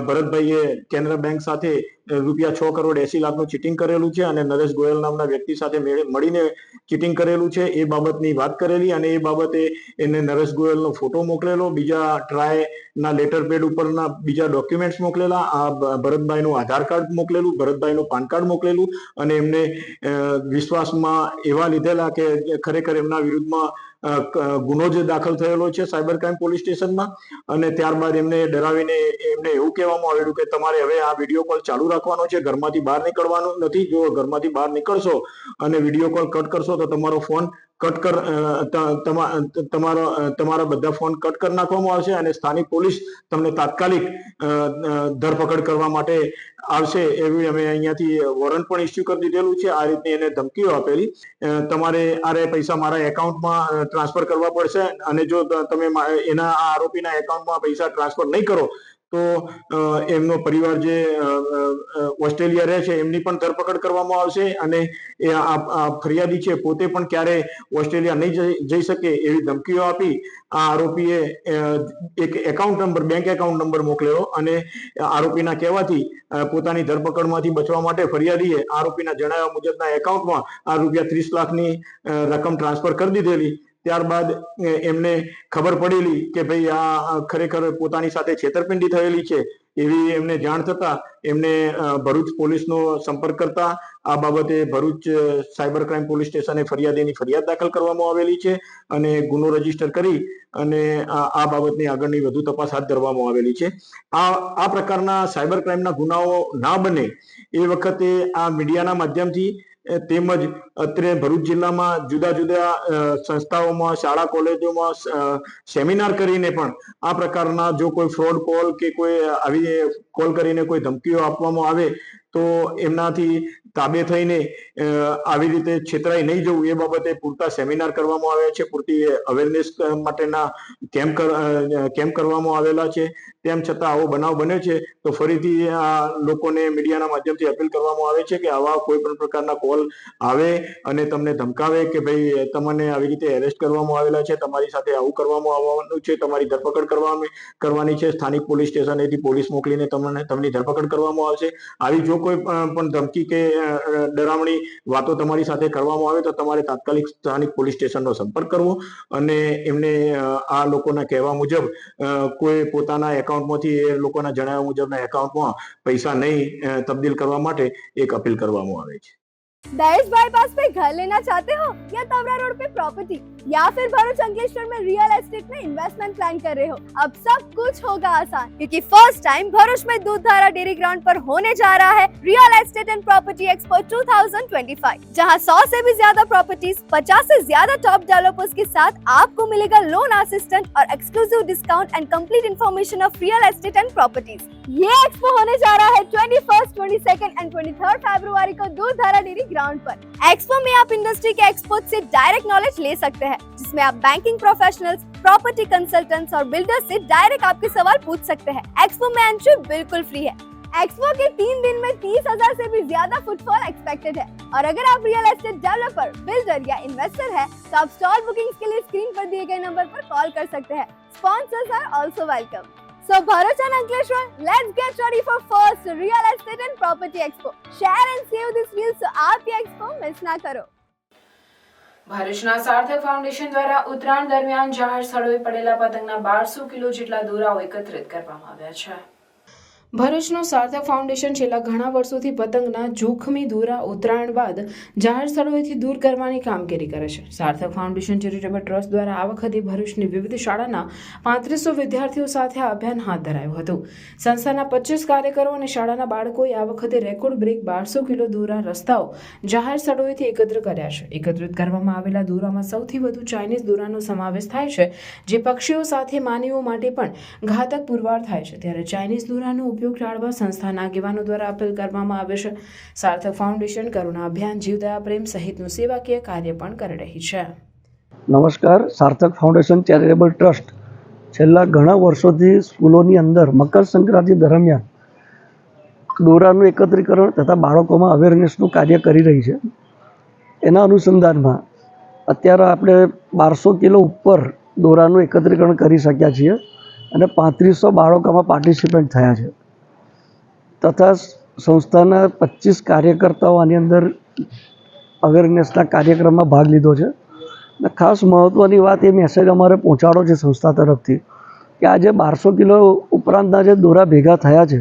ભરતભાઈએ કેનરા બેંક સાથે ₹6 કરોડ 80 લાખનું ચીટિંગ કરેલું છે અને નરેશ ગોયલ નામના વ્યક્તિ સાથે મળીને ચીટિંગ કરેલું છે એ બાબતની વાત કરેલી અને એ બાબતે એને નરેશ ગોયલનો ફોટો મોકલેલો, બીજા ટ્રાયના લેટર પેડ ઉપરના બીજા ડોક્યુમેન્ટ્સ મોકલેલા, આ ભરતભાઈનું આધાર કાર્ડ મોકલેલું, ભરતભાઈનું પાન કાર્ડ મોકલેલું અને એમને વિશ્વાસમાં એવા લીધેલા કે ખરેખર એમના વિરુદ્ધમાં ગુનો જે દાખલ થયેલો છે સાયબર ક્રાઇમ પોલીસ સ્ટેશનમાં. અને ત્યારબાદ એમને ડરાવીને એમને એવું કહેવામાં આવેલું કે તમારે હવે આ વિડીયો કોલ ચાલુ રાખવાનો છે, ઘરમાંથી બહાર નીકળવાનું નથી. જો ઘરમાંથી બહાર નીકળશો અને વિડીયો કોલ કટ કરશો તો તમારો ફોન તમારા બધા ફોન કટ કરી નાખવામાં આવશે અને સ્થાનિક પોલીસ તમને તાત્કાલિક ધરપકડ કરવા માટે આવશે એવી અમે અહીંયાથી વોરંટ પણ ઇસ્યુ કરી દીધેલું છે. આ રીતની એને ધમકીઓ આપેલી. તમારે આ પૈસા મારા એકાઉન્ટમાં ટ્રાન્સફર કરવા પડશે અને જો તમે એના આ આરોપીના એકાઉન્ટમાં પૈસા ટ્રાન્સફર નહીં કરો તો એમનો પરિવાર જે ઓસ્ટ્રેલિયા રહે છે એમની પણ ધરપકડ કરવામાં આવશે અને એ આ ફરિયાદી છે પોતે પણ ક્યારે ઓસ્ટ્રેલિયા નહીં જઈ શકે એવી ધમકીઓ આપી આ આરોપીએ એક account number, bank account number મોકલેલો અને આરોપીના કહેવાથી પોતાની ધરપકડમાંથી બચવા માટે ફરિયાદીએ આરોપીના જણાવ્યા મુજબના એકાઉન્ટમાં આ ₹30 લાખની રકમ ટ્રાન્સફર કરી દીધેલી. ત્યારબાદ એમને ખબર પડેલી કે ભાઈ આ ખરેખર પોતાની સાથે છેતરપિંડી થયેલી છે એવી એમને જાણ થતા એમને ભરૂચ પોલીસનો સંપર્ક કરતા આ બાબતે ભરૂચ સાયબર ક્રાઇમ પોલીસ સ્ટેશને ફરિયાદીની ફરિયાદ દાખલ કરવામાં આવેલી છે અને ગુનો રજીસ્ટર કરી અને આ બાબતની આગળની વધુ તપાસ હાથ ધરવામાં આવેલી છે. આ પ્રકારના સાયબર ક્રાઇમના ગુનાઓ ના બને એ વખતે આ મીડિયાના માધ્યમથી તેમજ અત્રે ભરૂચ જિલ્લામાં જુદા જુદા સંસ્થાઓમાં, શાળા કોલેજોમાં સેમિનાર કરીને પણ આ પ્રકારના જો કોઈ ફ્રોડ કોલ કે કોઈ આવી કોલ કરીને કોઈ ધમકીઓ આપવામાં આવે તો એમનાથી તાબે થઈને આવી રીતે છેતરાઈ નહીં જવું એ બાબતે પૂરતા સેમિનાર કરવામાં આવ્યા છે, પૂરતી અવેરનેસ માટેના કેમ્પ કરવામાં આવેલા છે. તેમ છતાં આવો બનાવ બને છે તો ફરીથી આ લોકોને મીડિયાના માધ્યમથી અપીલ કરવામાં આવે છે કે આવા કોઈ પણ પ્રકારના કોલ આવે અને તમને ધમકાવે કે ભાઈ તમને આવી રીતે એરેસ્ટ કરવામાં આવેલા છે, તમારી સાથે આવું કરવામાં આવવાનું છે, તમારી ધરપકડ કરવાની છે, સ્થાનિક પોલીસ સ્ટેશનેથી પોલીસ મોકલીને તમને ધરપકડ કરવામાં આવશે. આવી જો કોઈ પણ ધમકી કે ડરામણી વાતો તમારી સાથે કરવામાં આવે તો તમારે તાત્કાલિક સ્થાનિક પોલીસ સ્ટેશનનો સંપર્ક કરવો અને એમને આ લોકોના કહેવા મુજબ કોઈ પોતાના એકાઉન્ટમાંથી એ લોકોના જણાવ્યા મુજબના એકાઉન્ટમાં પૈસા નહીં તબદીલ કરવા માટે એક અપીલ કરવામાં આવે છે. दहेज बाईपास पे घर लेना चाहते हो या तवरा रोड पे प्रॉपर्टी या फिर भरूच अंकलेश्वर में रियल एस्टेट में इन्वेस्टमेंट प्लान कर रहे हो, अब सब कुछ होगा आसान क्योंकि फर्स्ट टाइम भरूच में दूधधारा डेयरी ग्राउंड पर होने जा रहा है real estate and property expo 2025, जहां 100 से भी ज्यादा प्रॉपर्टीज, 50 से ज्यादा टॉप डेवलपर्स के साथ आपको मिलेगा लोन असिस्टेंट और exclusive discount and complete information of real estate and properties. ये एक्सपो होने जा रहा है 21st, 22nd एंड 23rd फरवरी को दूधधारा डेयरी ग्राउंड पर. एक्सपो में आप इंडस्ट्री के एक्सपर्ट से डायरेक्ट नॉलेज ले सकते हैं, जिसमें आप बैंकिंग प्रोफेशनल्स, प्रॉपर्टी कंसल्टेंट्स और बिल्डर्स से डायरेक्ट आपके सवाल पूछ सकते हैं. एक्सपो में एंट्री बिल्कुल फ्री है. एक्सपो के 3 दिन में 30,000 से भी ज्यादा फुटफॉल एक्सपेक्टेड है और अगर आप रियल एस्टेट डेवलपर, बिल्डर या इन्वेस्टर है तो आप स्टॉल बुकिंग्स के लिए स्क्रीन पर दिए गए नंबर पर कॉल कर सकते हैं. Sponsors are also welcome. So Bharuch and Ankleshwar, let's get ready for first real estate and property expo. Share and save this reel so aap ye expo miss na karo. ભરૂચના સાર્થક ફાઉન્ડેશન દ્વારા ઉત્તરાયણ દરમિયાન જાહેર સ્થળોએ પડેલા પતંગના 1200 કિલો જેટલા દોરાઓ એકત્રિત કરવામાં આવ્યા છે. ભરૂચનું સાર્થક ફાઉન્ડેશન છેલ્લા ઘણા વર્ષોથી પતંગના જોખમી દોરા ઉત્તરાયણ બાદ જાહેર સ્થળોએથી દૂર કરવાની કામગીરી કરે છે. સાર્થક ફાઉન્ડેશન ચેરિટેબલ ટ્રસ્ટ દ્વારા આ વખતે ભરૂચની વિવિધ શાળાના 3500 વિદ્યાર્થીઓ સાથે આ અભિયાન હાથ ધરાયું હતું. સંસ્થાના 25 કાર્યકરો અને શાળાના બાળકોએ આ વખતે રેકોર્ડ બ્રેક 1200 કિલો દોરા રસ્તાઓ જાહેર સ્થળોએથી એકત્ર કર્યા છે. એકત્રિત કરવામાં આવેલા દોરામાં સૌથી વધુ ચાઇનીઝ દોરાનો સમાવેશ થાય છે, જે પક્ષીઓ સાથે માનવીઓ માટે પણ ઘાતક પુરવાર થાય છે. ત્યારે ચાઇનીઝ દોરાનો ઉપયોગ ટાળવા સંસ્થાના આગેવાનો દ્વારા અપીલ કરવામાં આવે છે. સાર્થક ફાઉન્ડેશન કરુણા અભિયાન, જીવદયા પ્રેમ સહિતનું સેવાકીય કાર્ય પણ કરી રહી છે. નમસ્કાર. સાર્થક ફાઉન્ડેશન ચેરિટેબલ ટ્રસ્ટ છેલ્લા ઘણા વર્ષોથી સ્કૂલોની અંદર મકર સંક્રાંતિ દરમિયાન દોરાનું એકત્રીકરણ તથા બાળકોમાં અવેરનેસનું કાર્ય કરી રહી છે. એના અનુસંધાનમાં અત્યારે આપણે 1200 કિલો ઉપર દોરાનું એકત્રીકરણ કરી શક્યા છીએ અને 3500 બાળકોમાં પાર્ટિસિપેટ થયા છે તથા સંસ્થાના 25 કાર્યકર્તાઓ આની અંદર અવેરનેસના કાર્યક્રમમાં ભાગ લીધો છે. અને ખાસ મહત્ત્વની વાત એ મેસેજ અમારે પહોંચાડો છે સંસ્થા તરફથી કે આજે 1200 કિલો ઉપરાંતના જે દોરા ભેગા થયા છે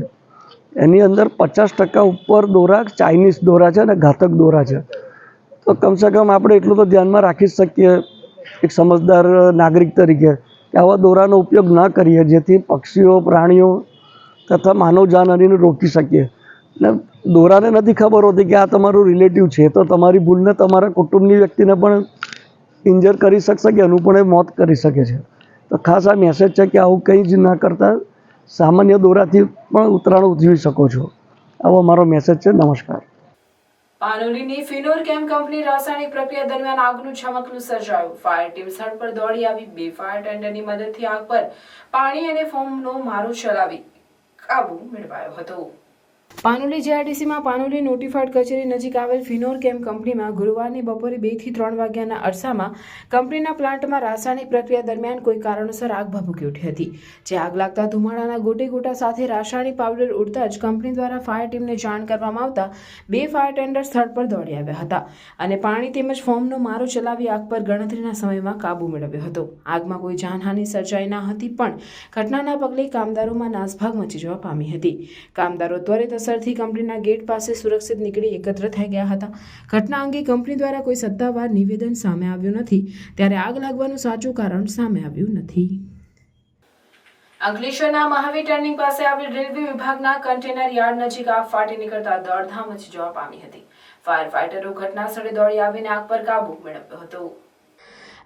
એની અંદર 50% ઉપર દોરા ચાઇનીઝ દોરા છે અને ઘાતક દોરા છે. તો કમસે કમ આપણે એટલું તો ધ્યાનમાં રાખી જ શકીએ એક સમજદાર નાગરિક તરીકે કે આવા દોરાનો ઉપયોગ ન કરીએ, જેથી પક્ષીઓ, પ્રાણીઓ તથા માનવ જાનહાનિને રોકી શકીએ. ને દોરાને નથી ખબર હોતી કે આ તમારું રિલેટિવ છે, તો તમારી ભૂલને તમારા કુટુંબની વ્યક્તિને પણ ઇન્જર કરી શકશે કે એનું પણ મોત કરી શકે છે. તો ખાસ આ મેસેજ છે કે આવું કંઈ જ ના કરતા સામાન્ય દોરાથી પણ ઉત્તરાયણ ઉજવી શકો છો. આવો મારો મેસેજ છે. નમસ્કાર. પાનોલીની ફિનોર કેમ કંપની રાસાયણિક પ્રક્રિયા દરમિયાન આગનું ચમકલું સર્જાયું. ફાયર ટીમ સ્થળ પર દોડી આવી 2 ફાયર ટેન્ડરની મદદથી આગ પર પાણી અને ફોમનો મારો ચલાવી કાબુ મેળવાયો હતો. પાનોલી જીઆઈડીસીમાં પાનોલી નોટિફાઈડ કચેરી નજીક આવેલ ફિનોર કેમ કંપનીમાં ગુરુવારની બપોરે 2 થી 3 વાગ્યાના અરસામાં કંપનીના પ્લાન્ટમાં રાસાયણિક પ્રક્રિયા દરમિયાન કોઈ કારણોસર આગ ભભૂકી ઉઠી હતી. જે આગ લાગતા ધુમાડાના ગોટે ગોટા સાથે રાસાયણિક પાવડર ઉડતા જ કંપની દ્વારા ફાયર ટીમને જાણ કરવામાં આવતા 2 ફાયર ટેન્ડર સ્થળ પર દોડી આવ્યા હતા અને પાણી તેમજ ફોર્મનો મારો ચલાવી આગ પર ગણતરીના સમયમાં કાબુ મેળવ્યો હતો. આગમાં કોઈ જાનહાનિ સર્જાઈ ન હતી, પણ ઘટનાના પગલે કામદારોમાં નાસભાગ મચી જવા પામી હતી. કામદારો ત્વરિત અસરથી કંપનીના ગેટ પાસે સુરક્ષિત નીકળી એકત્ર થઈ ગયા હતા. ઘટના અંગે કંપની દ્વારા કોઈ સત્તાવાર નિવેદન સામે આવ્યું નથી, ત્યારે આગ લાગવાનું સાચું કારણ સામે આવ્યું નથી. અંકલેશ્વરના મહાવીર ટર્નિંગ પાસે આવેલ રેલવે વિભાગના કન્ટેનર યાર્ડ નજીક આગ ફાટી નીકળતા દોડધામ મચી જવા પામી હતી. ફાયર ફાઈટરો ઘટના સ્થળે દોડી આવીને આગ પર કાબુ મેળવ્યો હતો.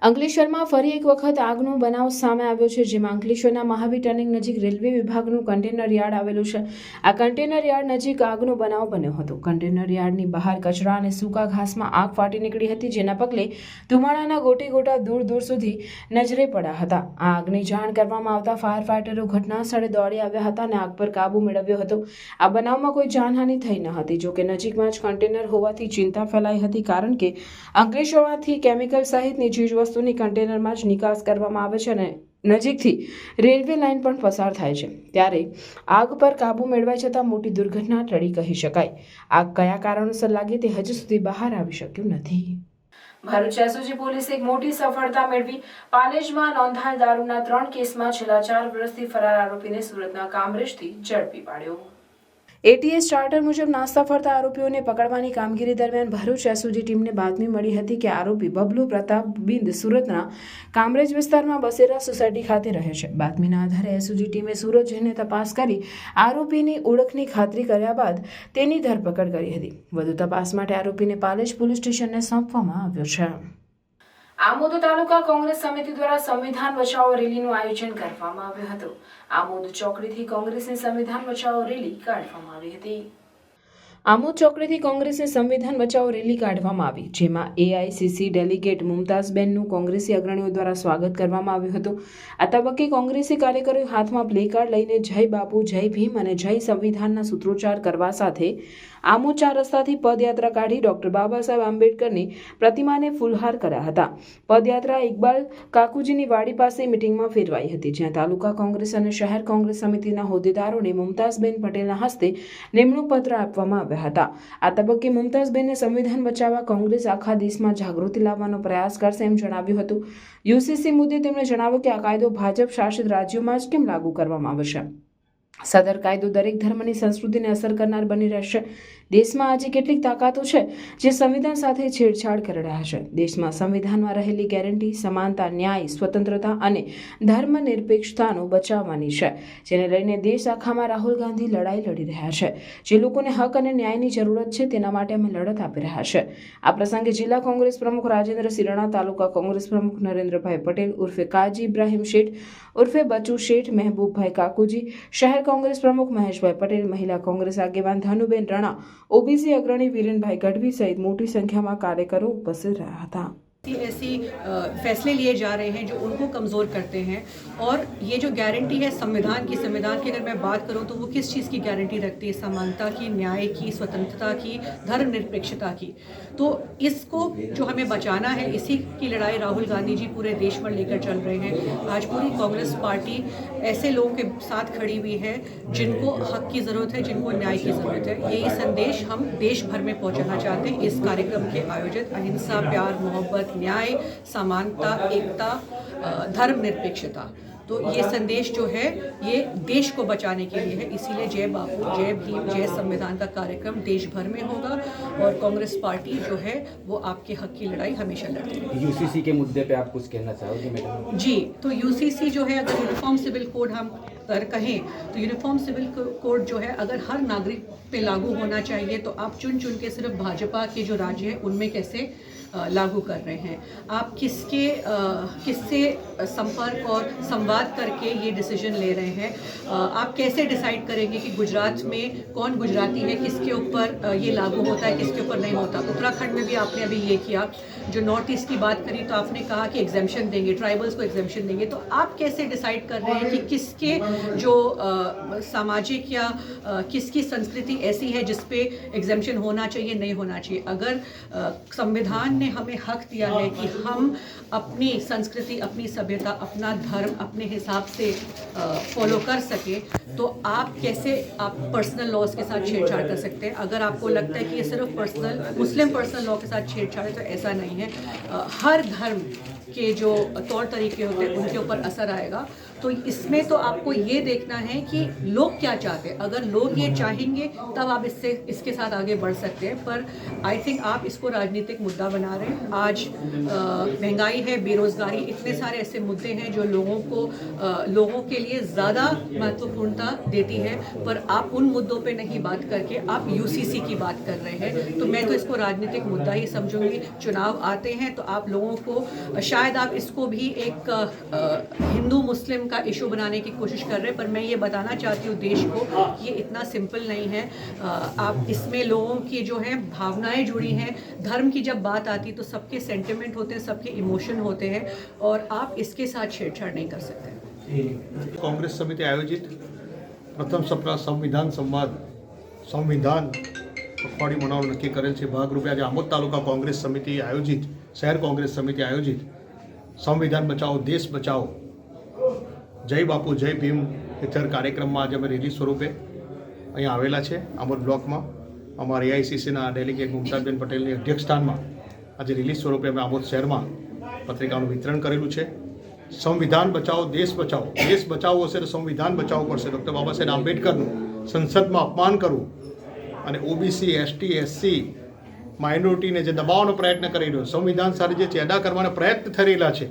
અંકલેશ્વરમાં ફરી એક વખત આગનો બનાવ સામે આવ્યો છે, જેમાં અંકલેશ્વરના મહાવીર ટર્નિંગ નજીક રેલવે વિભાગનું કન્ટેનર યાર્ડ આવેલું છે. આ કન્ટેનર યાર્ડ નજીક આગનો બનાવ બન્યો હતો. કન્ટેનર યાર્ડની બહાર કચરા અને સૂકા ઘાસમાં આગ ફાટી નીકળી હતી, જેના પગલે ધુમાડાના ગોટે ગોટા દૂર દૂર સુધી નજરે પડ્યા હતા. આ આગની જાણ કરવામાં આવતા ફાયર ફાઈટરો ઘટના સ્થળે દોડી આવ્યા હતા અને આગ પર કાબુ મેળવ્યો હતો. આ બનાવમાં કોઈ જાનહાનિ થઈ ન હતી. જોકે નજીકમાં જ કન્ટેનર હોવાથી ચિંતા ફેલાઈ હતી, કારણ કે અંકલેશ્વરમાંથી કેમિકલ સહિતની ચીજવસ્તુ કન્ટેનરમાં જ નિકાસ કરવામાં આવે છે અને નજીકથી રેલવે લાઇન પણ પસાર થાય છે. ત્યારે આગ પર કાબુ મેળવાઈ જતાં મોટી દુર્ઘટના ટળી કહી શકાય. આગ કયા કારણોસર લાગી તે હજુ સુધી બહાર આવી શક્યું નથી. ભરૂચ એસઓજી પોલીસે એક મોટી સફળતા મેળવી. પાલેજમાં નોંધાયેલ દારૂના 3 કેસમાં છેલ્લા 4 વર્ષથી ફરાર આરોપીને સુરતના કામરેજથી ઝડપી પાડ્યો. એટીએસ ચાર્ટર મુજબ નાસ્તા ફરતા આરોપીઓને પકડવાની કામગીરી દરમિયાન ભરૂચ એસઓજી ટીમને બાતમી મળી હતી કે આરોપી બબલુ પ્રતાપ બિંદ સુરતના કામરેજ વિસ્તારમાં બસેરા સોસાયટી ખાતે રહે છે. બાતમીના આધારે એસઓજી ટીમે સુરત જઈને તપાસ કરી આરોપીની ઓળખની ખાતરી કર્યા બાદ તેની ધરપકડ કરી હતી. વધુ તપાસ માટે આરોપીને પાલેજ પોલીસ સ્ટેશનને સોંપવામાં આવ્યો છે. આમોદ તાલુકા કોંગ્રેસ સમિતિ દ્વારા સંવિધાન બચાવો રેલીનું આયોજન કરવામાં આવ્યું હતું. આમોદ ચોકડીથી કોંગ્રેસની સંવિધાન બચાવો રેલી કાઢવામાં આવી હતી. આમોદ ચોકડીથી કોંગ્રેસની સંવિધાન બચાવો રેલી કાઢવામાં આવી, જેમાં એઆઈસીસી ડેલિગેટ મુમતાઝબેનનું કોંગ્રેસી અગ્રણીઓ દ્વારા સ્વાગત કરવામાં આવ્યું હતું. આ તબક્કે કોંગ્રેસી કાર્યકરોએ હાથમાં પ્લેકાર્ડ લઈને જય બાપુ, જય ભીમ અને જય સંવિધાનના સૂત્રોચ્ચાર કરવા સાથે આમોદ 4 રસ્તાથી પદયાત્રા કાઢી ડોક્ટર બાબા સાહેબ આંબેડકરની પ્રતિમાને ફૂલહાર કર્યા હતા. પદયાત્રા ઇકબાલ કાકુજીની વાડી પાસે મિટિંગમાં ફેરવાઈ હતી, જ્યાં તાલુકા કોંગ્રેસ અને શહેર કોંગ્રેસ સમિતિના હોદ્દેદારોને મુમતાઝબેન પટેલના હસ્તે નિમણૂક પત્ર આપવામાં આવ્યા હતા. આ તબક્કે મુમતાઝબેનને સંવિધાન બચાવવા કોંગ્રેસ આખા દેશમાં જાગૃતિ લાવવાનો પ્રયાસ કરશે એમ જણાવ્યું હતું. યુસીસી મુદ્દે તેમણે જણાવ્યું કે આ કાયદો ભાજપ શાસિત રાજ્યોમાં જ કેમ લાગુ કરવામાં આવશે. સદર કાયદો દરેક ધર્મની સંસ્કૃતિને અસર કરનાર બની રહેશે. દેશમાં આજે કેટલીક તાકાતો છે જે સંવિધાન સાથે છેડછાડ કરી રહ્યા છે. દેશમાં સંવિધાનમાં રહેલી ગેરંટી સમાનતા, ન્યાય, સ્વતંત્રતા અને ધર્મનિરપેક્ષતાનો બચાવવાની છે, જેને લઈને દેશ આખામાં રાહુલ ગાંધી લડાઈ લડી રહ્યા છે. જે લોકોને હક અને ન્યાયની જરૂરત છે તેના માટે અમે લડત આપી રહ્યા છે. આ પ્રસંગે જિલ્લા કોંગ્રેસ પ્રમુખ રાજેન્દ્ર સિરાણા, તાલુકા કોંગ્રેસ પ્રમુખ નરેન્દ્રભાઈ પટેલ ઉર્ફે કાજી ઇબ્રાહીમ શેઠ ઉર્ફે બચુ શેઠ, મહેબૂબભાઈ કાકુજી, શહેર કોંગ્રેસ પ્રમુખ મહેશભાઈ પટેલ, મહિલા કોંગ્રેસ આગેવાન ધનુબેન રણા, ओबीसी अग्रणी वीरेनभाई गढ़वी सहित मोटी संख्या में कार्यकरों उपस्थित रहा था. ऐसी फैसले लिए जा रहे हैं जो उनको कमज़ोर करते हैं, और ये जो गारंटी है संविधान की अगर मैं बात करूं तो वो किस चीज़ की गारंटी रखती है? समानता की, न्याय की, स्वतंत्रता की, धर्मनिरपेक्षता की. तो इसको जो हमें बचाना है, इसी की लड़ाई राहुल गांधी जी पूरे देश में लेकर चल रहे हैं. आज पूरी कांग्रेस पार्टी ऐसे लोगों के साथ खड़ी हुई है जिनको हक की ज़रूरत है, जिनको न्याय की ज़रूरत है. यही संदेश हम देश भर में पहुँचाना चाहते हैं. इस कार्यक्रम के आयोजित अहिंसा, प्यार, मोहब्बत, न्याय, समानता, एकता, धर्मनिरपेक्षता, तो ये संदेश जो है ये देश को बचाने के लिए है. इसीलिए जय बापू, जय भीम, जय संविधान का कार्यक्रम देश भर में होगा, और कांग्रेस पार्टी जो है वो आपके हक की लड़ाई हमेशा लड़ती है. यूसीसी के मुद्दे पे आप कुछ कहना चाहोगे मैडम? जी, तो यूसीसी जो है, अगर यूनिफॉर्म सिविल कोड हम कहें तो यूनिफॉर्म सिविल कोड जो है अगर हर नागरिक पे लागू होना चाहिए, तो आप चुन चुन के सिर्फ भाजपा के जो राज्य है उनमें कैसे लागू कर रहे हैं, आप किससे संपर्क और संवाद करके ये डिसीजन ले रहे हैं, आप कैसे डिसाइड करेंगे कि गुजरात में कौन गुजराती है, किसके ऊपर ये लागू होता है, किसके ऊपर नहीं होता। उत्तराखंड में भी आपने अभी ये किया, जो नॉर्थ ईस्ट की बात करी तो आपने कहा कि एग्जेम्पशन देंगे, ट्राइबल्स को एग्जेम्पशन देंगे। तो आप कैसे डिसाइड कर रहे हैं कि किसके जो सामाजिक या किसकी संस्कृति ऐसी है जिस पे एग्जेम्पशन होना चाहिए, नहीं होना चाहिए। अगर संविधान ने हमें हक दिया है कि हम अपनी संस्कृति, अपनी सभ्यता, अपना धर्म अपने हिसाब से फॉलो कर सके, तो आप कैसे पर्सनल लॉज के साथ छेड़छाड़ कर सकते हैं। अगर आपको लगता है कि ये सिर्फ मुस्लिम पर्सनल लॉ के साथ छेड़छाड़ है, तो ऐसा नहीं है। हर धर्म के जो तौर तरीके होते हैं उनके ऊपर असर आएगा। तो इसमें तो आपको ये देखना है कि लोग क्या चाहते हैं। अगर लोग ये चाहेंगे तब आप इसके साथ आगे बढ़ सकते हैं। पर आई थिंक आप इसको राजनीतिक मुद्दा बना रहे हैं। आज महंगाई है, बेरोजगारी, इतने सारे ऐसे मुद्दे हैं जो लोगों के लिए ज़्यादा महत्वपूर्णता देती है, पर आप उन मुद्दों पे नहीं बात करके आप यूसीसी की बात कर रहे हैं। तो मैं तो इसको राजनीतिक मुद्दा ही समझूंगी। चुनाव आते हैं तो आप लोगों को शायद आप इसको भी एक हिंदू मुस्लिम का इशू बनाने की कोशिश कर रहे हैं, पर मैं ये बताना चाहती हूँ देश को कि ये इतना सिंपल नहीं है। आप इसमें लोगों की जो है भावनाएं जुड़ी हैं। धर्म की जब बात आती है तो सबके सेंटिमेंट होते हैं, सबके इमोशन होते हैं, और आप इसके साथ छेड़छाड़ नहीं कर सकते। कांग्रेस समिति आयोजित प्रथम सप्ताह संविधान संवाद संविधान પખવાડી મનાવવાનું નક્કી કરેલ છે। ભાગરૂપે આજે આમોદ તાલુકા કોંગ્રેસ સમિતિ આયોજિત શહેર કોંગ્રેસ સમિતિ આયોજિત સંવિધાન બચાવો દેશ બચાવો જય બાપુ જય ભીમ હેઠળ કાર્યક્રમમાં આજે અમે રેલી સ્વરૂપે અહીંયા આવેલા છે। આમોદ બ્લોકમાં અમારા એઆઈસીસીના ડેલિગેટ મુમતાઝબેન પટેલની અધ્યક્ષસ્થાનમાં આજે રિલીઝ સ્વરૂપે અમે આમોદ શહેરમાં પત્રિકાનું વિતરણ કરેલું છે। સંવિધાન બચાવો દેશ બચાવવો હશે તો સંવિધાન બચાવવું પડશે। ડૉક્ટર બાબા સાહેબ આંબેડકરનું સંસદમાં અપમાન કરવું અને ઓબીસી એસટી એસસી માઇનોરિટીને જે દબાવવાનો પ્રયત્ન કરી રહ્યો, સંવિધાન સાથે જે ચેડા કરવાના પ્રયત્ન થઈ રહેલા છે,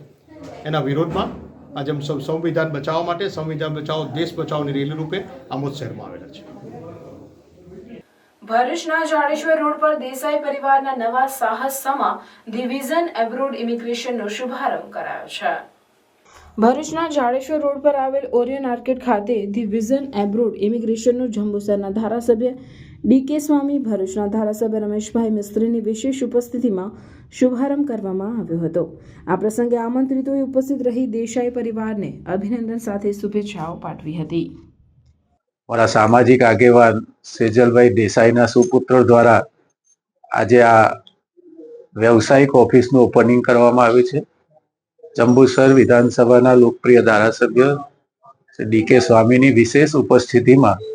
એના વિરોધમાં આજે અમે સંવિધાન બચાવવા માટે સંવિધાન બચાવો દેશ બચાવોની રેલી રૂપે આમોદ શહેરમાં આવેલા છે। ભરૂચના જાડેશ્વર રોડ પર દેસાઈ પરિવારના નવા સાહસમાં ધી વિઝન એબ્રોડ ઇમિગ્રેશનનો શુભારંભ કરાયો છે। ભરૂચના જાડેશ્વર રોડ પર આવેલ ઓરિયન આર્કેડ ખાતે ધી વિઝન એબ્રોડ ઇમિગ્રેશનનું જંબુસરના ધારાસભ્ય ડીકે સ્વામી, ભરૂચના ધારાસભ્ય રમેશભાઈ મિસ્ત્રીની વિશેષ ઉપસ્થિતિમાં શુભારંભ કરવામાં આવ્યો હતો। આ પ્રસંગે આમંત્રિતોએ ઉપસ્થિત રહી દેસાઈ પરિવારને અભિનંદન સાથે શુભેચ્છાઓ પાઠવી હતી। મારા સામાજિક આગેવાન સેજલભાઈ દેસાઈના સુપુત્ર દ્વારા આજે આ વ્યવસાયિક ઓફિસનું ઓપનિંગ કરવામાં આવ્યું છે। જંબુસર વિધાનસભાના લોકપ્રિય ધારાસભ્ય ડીકે સ્વામીની વિશેષ ઉપસ્થિતિમાં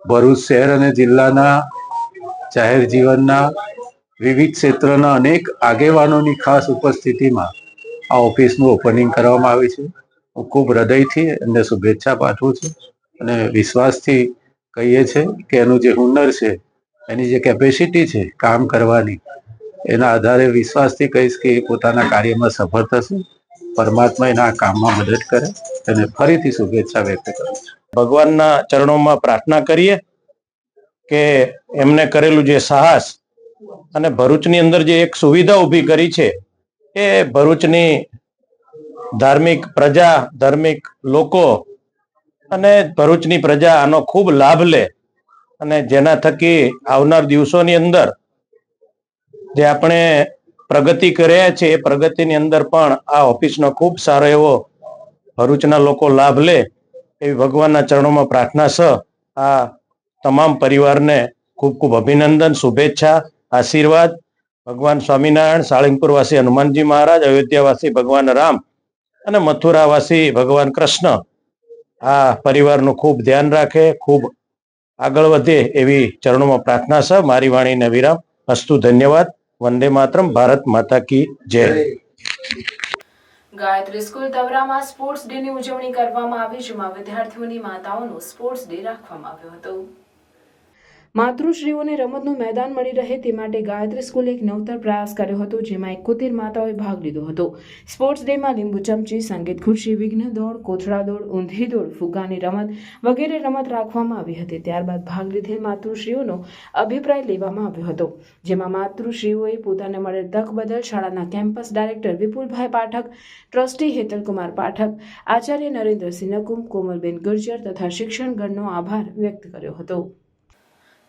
ભરૂચ શહેર અને જિલ્લાના જાહેર જીવનના વિવિધ ક્ષેત્રના અનેક આગેવાનોની ખાસ ઉપસ્થિતિમાં આ ઓફિસનું ઓપનિંગ કરવામાં આવ્યું છે। હું ખૂબ હૃદયથી એમને શુભેચ્છા પાઠવું છું અને વિશ્વાસથી કહીએ છે કે એનું જે હુનર છે, એની જે કેપેસિટી છે કામ કરવાની, એના આધારે વિશ્વાસથી કહીશ કે એ પોતાના કાર્યમાં સફળ થશે। પરમાત્મા એના આ કામમાં મદદ કરે અને ફરીથી શુભેચ્છા વ્યક્ત કરું છું। ભગવાનના ચરણોમાં પ્રાર્થના કરીએ કે એમને કરેલું જે સાહસ અને ભરૂચની અંદર જે એક સુવિધા ઊભી કરી છે, એ ભરૂચની ધાર્મિક પ્રજા, ધાર્મિક લોકો અને ભરૂચની પ્રજા આનો ખૂબ લાભ લે અને જેના થકી આવનાર દિવસોની અંદર જે આપણે પ્રગતિ કર્યા છે એ પ્રગતિની અંદર પણ આ ઓફિસનો ખૂબ સારો એવો ભરૂચના લોકો લાભ લે એવી ભગવાનના ચરણોમાં પ્રાર્થના છે। આ તમામ પરિવારને ખૂબ ખૂબ અભિનંદન, શુભેચ્છા, આશીર્વાદ। ભગવાન સ્વામિનારાયણ, સાળંગપુરવાસી હનુમાનજી મહારાજ, અયોધ્યાવાસી ભગવાન રામ અને મથુરાવાસી ભગવાન કૃષ્ણ આ પરિવારનું ખૂબ ધ્યાન રાખે, ખૂબ આગળ વધે એવી ચરણોમાં પ્રાર્થના છે। મારી વાણીને વિરામ। અસ્તુ, ધન્યવાદ। વંદે માતરમ। ભારત માતા की जय। ગાયત્રી સ્કૂલ તવરામાં સ્પોર્ટ્સ ડેની ઉજવણી કરવામાં આવી, જેમાં વિદ્યાર્થીઓની માતાઓનો સ્પોર્ટ્સ ડે રાખવામાં આવ્યો હતો। માતૃશ્રીઓને રમતનું મેદાન મળી રહે તે માટે ગાયત્રી સ્કૂલે એક નવતર પ્રયાસ કર્યો હતો, જેમાં 71 માતાઓએ ભાગ લીધો હતો. સ્પોર્ટ્સ ડેમાં લીંબુ ચમચી, સંગીત ખુરશી, વિઘ્ન દોડ, કોથળા દોડ, ઊંધી દોડ, ફુગ્ગાની રમત વગેરે રમત રાખવામાં આવી હતી. ત્યારબાદ ભાગ લીધેલ માતૃશ્રીઓનો અભિપ્રાય લેવામાં આવ્યો હતો, જેમાં માતૃશ્રીઓએ પોતાને મળેલ તક બદલ શાળાના કેમ્પસ ડાયરેક્ટર વિપુલભાઈ પાઠક, ટ્રસ્ટી હેતલકુમાર પાઠક, આચાર્ય નરેન્દ્રસિંહ નકુમ, કોમલબેન ગુર્જર તથા શિક્ષણગણનો આભાર વ્યક્ત કર્યો હતો.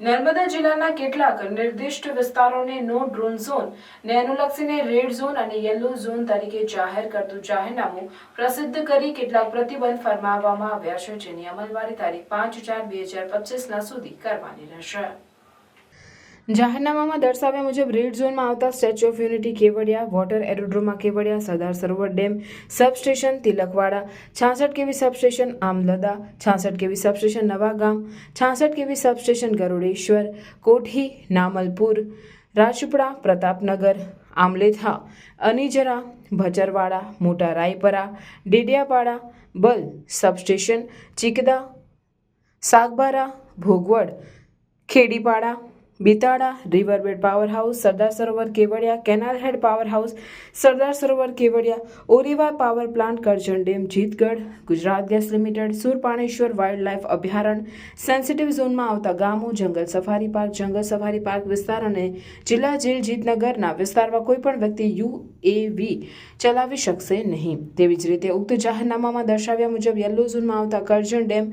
નર્મદા જિલ્લાના કેટલાક નિર્દિષ્ટ વિસ્તારોને નો ડ્રોન ઝોન ને અનુલક્ષીને રેડ ઝોન અને યલો ઝોન તરીકે જાહેર કરતું જાહેરનામું પ્રસિદ્ધ કરી કેટલાક પ્રતિબંધ ફરમાવવામાં આવ્યા છે, જેની અમલવારી તારીખ 5/4/2025 સુધી કરવાની રહેશે. જાહેરનામામાં દર્શાવ્યા મુજબ રેડ ઝોનમાં આવતા statue of unity Kevadia, water aerodrome Kevadia, Sardar Sarovar dam substation Tilakwada, 66 KV substation આમલદા, 66 KV substation Navagam, 66 KV substation Garudeshwar, કોઠી, નામલપુર, રાજપીપળા, પ્રતાપનગર, આમલેથા, અનીજરા, ભચરવાડા, મોટા રાયપરા, ડેડિયાપાડા, બલ substation, Chikda, Sagbara, Bhogvad, Khedipada, Bitada, riverbed power house, Sardar Sarovar Kevadia, canal head power house, Sardar Sarovar Kevadia, ઓરીવા power plant, Karjan dam, Jitgadh, Gujarat gas limited, Surpaneshwar wild life અભયારણ્ય, સેન્સિટિવ ઝોનમાં આવતા ગામો, જંગલ સફારી પાર્ક વિસ્તાર અને જિલ્લા જેલ જીતનગરના વિસ્તારમાં કોઈપણ વ્યક્તિ UAV ચલાવી શકશે નહીં. તેવી જ રીતે ઉક્ત જાહેરનામામાં દર્શાવ્યા મુજબ યલો ઝોનમાં આવતા કરજણ ડેમ,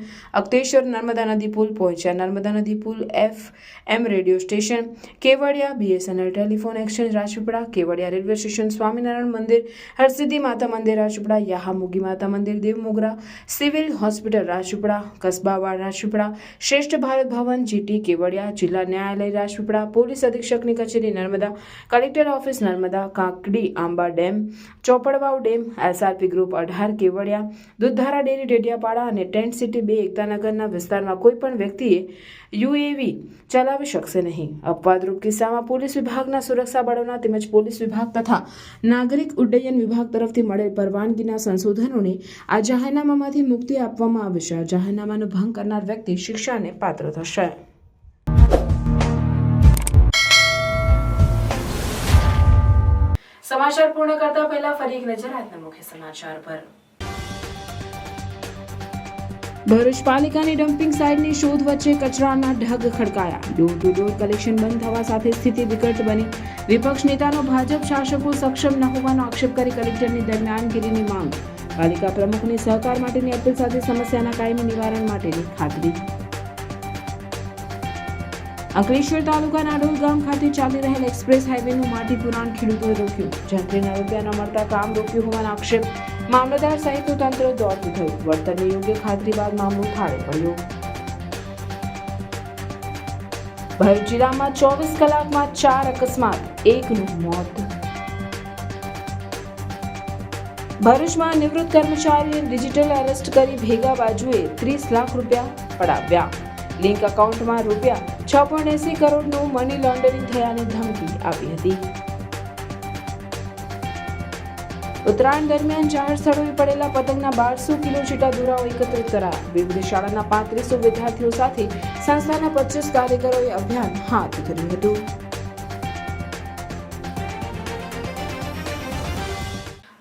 અક્તેશ્વર નર્મદા નદી પુલ, પોઈચા નર્મદા નદી પુલ, FM radio station, Kevadia, BSNL telephone exchange Rajpipla, Kevadia railway station, Swaminarayan મંદિર, હરસિદ્ધિ માતા મંદિર રાજપીપળા, યાહામુગી માતા મંદિર દેવમોગરા, સિવિલ હોસ્પિટલ રાજપીપળા, કસ્બાવાડ રાજપીપળા, શ્રેષ્ઠ ભારત ભવન GT કેવડિયા, જિલ્લા ન્યાયાલય રાજપીપળા, પોલીસ અધિક્ષકની કચેરી Narmada, collector office Narmada, Kankdi Amba dam, Chopadvav dam, SRP group 18 Kevadia, Dudhdhara dairy Dediapada અને ટેન્ટ સિટી 2 એકતાનગરના વિસ્તારમાં કોઈપણ વ્યક્તિએ UAV ચલાવી શકશે નહીં. અપવાદરૂપ કિસ્સામાં પોલીસ વિભાગના સુરક્ષા બળોના તેમજ પોલીસ વિભાગ તથા નાગરિક ઉડ્ડયન વિભાગ તરફથી મળેલ પરવાનગીના સંશોધનોને આ જાહેરનામામાંથી મુક્તિ આપવામાં આવે છે. આ જાહેરનામાનો ભંગ કરનાર વ્યક્તિ શિક્ષાને પાત્ર થશે. સમાચાર પૂર્ણ કરતા પહેલા ફરી એક નજર આજના મુખ્ય સમાચાર પર. ભરૂચ પાલિકાની ડમ્પિંગ સાઇટની શોધ વચ્ચે કચરાના ઢગ ખડકાયા. ડોર ટુ ડોર કલેક્શન બંધ થવા સાથે સ્થિતિ વિકટ બની. વિપક્ષ નેતાનો ભાજપ શાસકો સક્ષમ ન હોવાનો આક્ષેપ કરી કલેક્ટરની દરમિયાનગીરીની માંગ. પાલિકા પ્રમુખની સહકાર માટેની અપીલ સાથે સમસ્યાના કાયમી નિવારણ માટેની ખાતરી. અંકલેશ્વર તાલુકાના અડોલ ગામ ખાતે ચાલી રહેલ એક્સપ્રેસ હાઈવેનું માટી પુરાણ ખેડૂતોએ રોક્યું. જંત્રીના રૂપિયા ન મળતા કામ રોક્યું હોવાનો આક્ષેપ. મામલતદાર સહિતનું તંત્ર દોડતું થયું. વળતરની યોગ્ય ખાતરી બાદ મામલો થાળે પડ્યો. ભરૂચ જિલ્લામાં 24 કલાકમાં 4 અકસ્માત, 1નું મોત. ભરૂચમાં નિવૃત્ત કર્મચારીએ ડિજિટલ અરેસ્ટ કરી ભેગા બાજુએ 30 લાખ રૂપિયા પડાવ્યા. લિંક એકાઉન્ટમાં રૂપિયા 6.80 કરોડનું મની લોન્ડરિંગ થયાની ધમકી આપી હતી. ઉત્તરાયણ દરમિયાન જાહેર સ્થળોએ પડેલા પતંગના 1200 કિલો જેટલા દોરાઓ એકત્રિત કરાયા. વિવિધ શાળાના 3500 વિદ્યાર્થીઓ સાથે સંસ્થાના 25 કાર્યકરોએ અભિયાન હાથ ધર્યું હતું.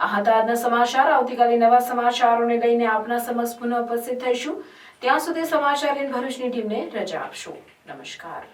આ હતા આજના સમાચાર. આવતીકાલે નવા સમાચારોને લઈને આપના સમક્ષ પુનઃ ઉપસ્થિત થઈશું. ત્યાં સુધી સમાચાર ભરૂચની ટીમને રજા આપશો. નમસ્કાર.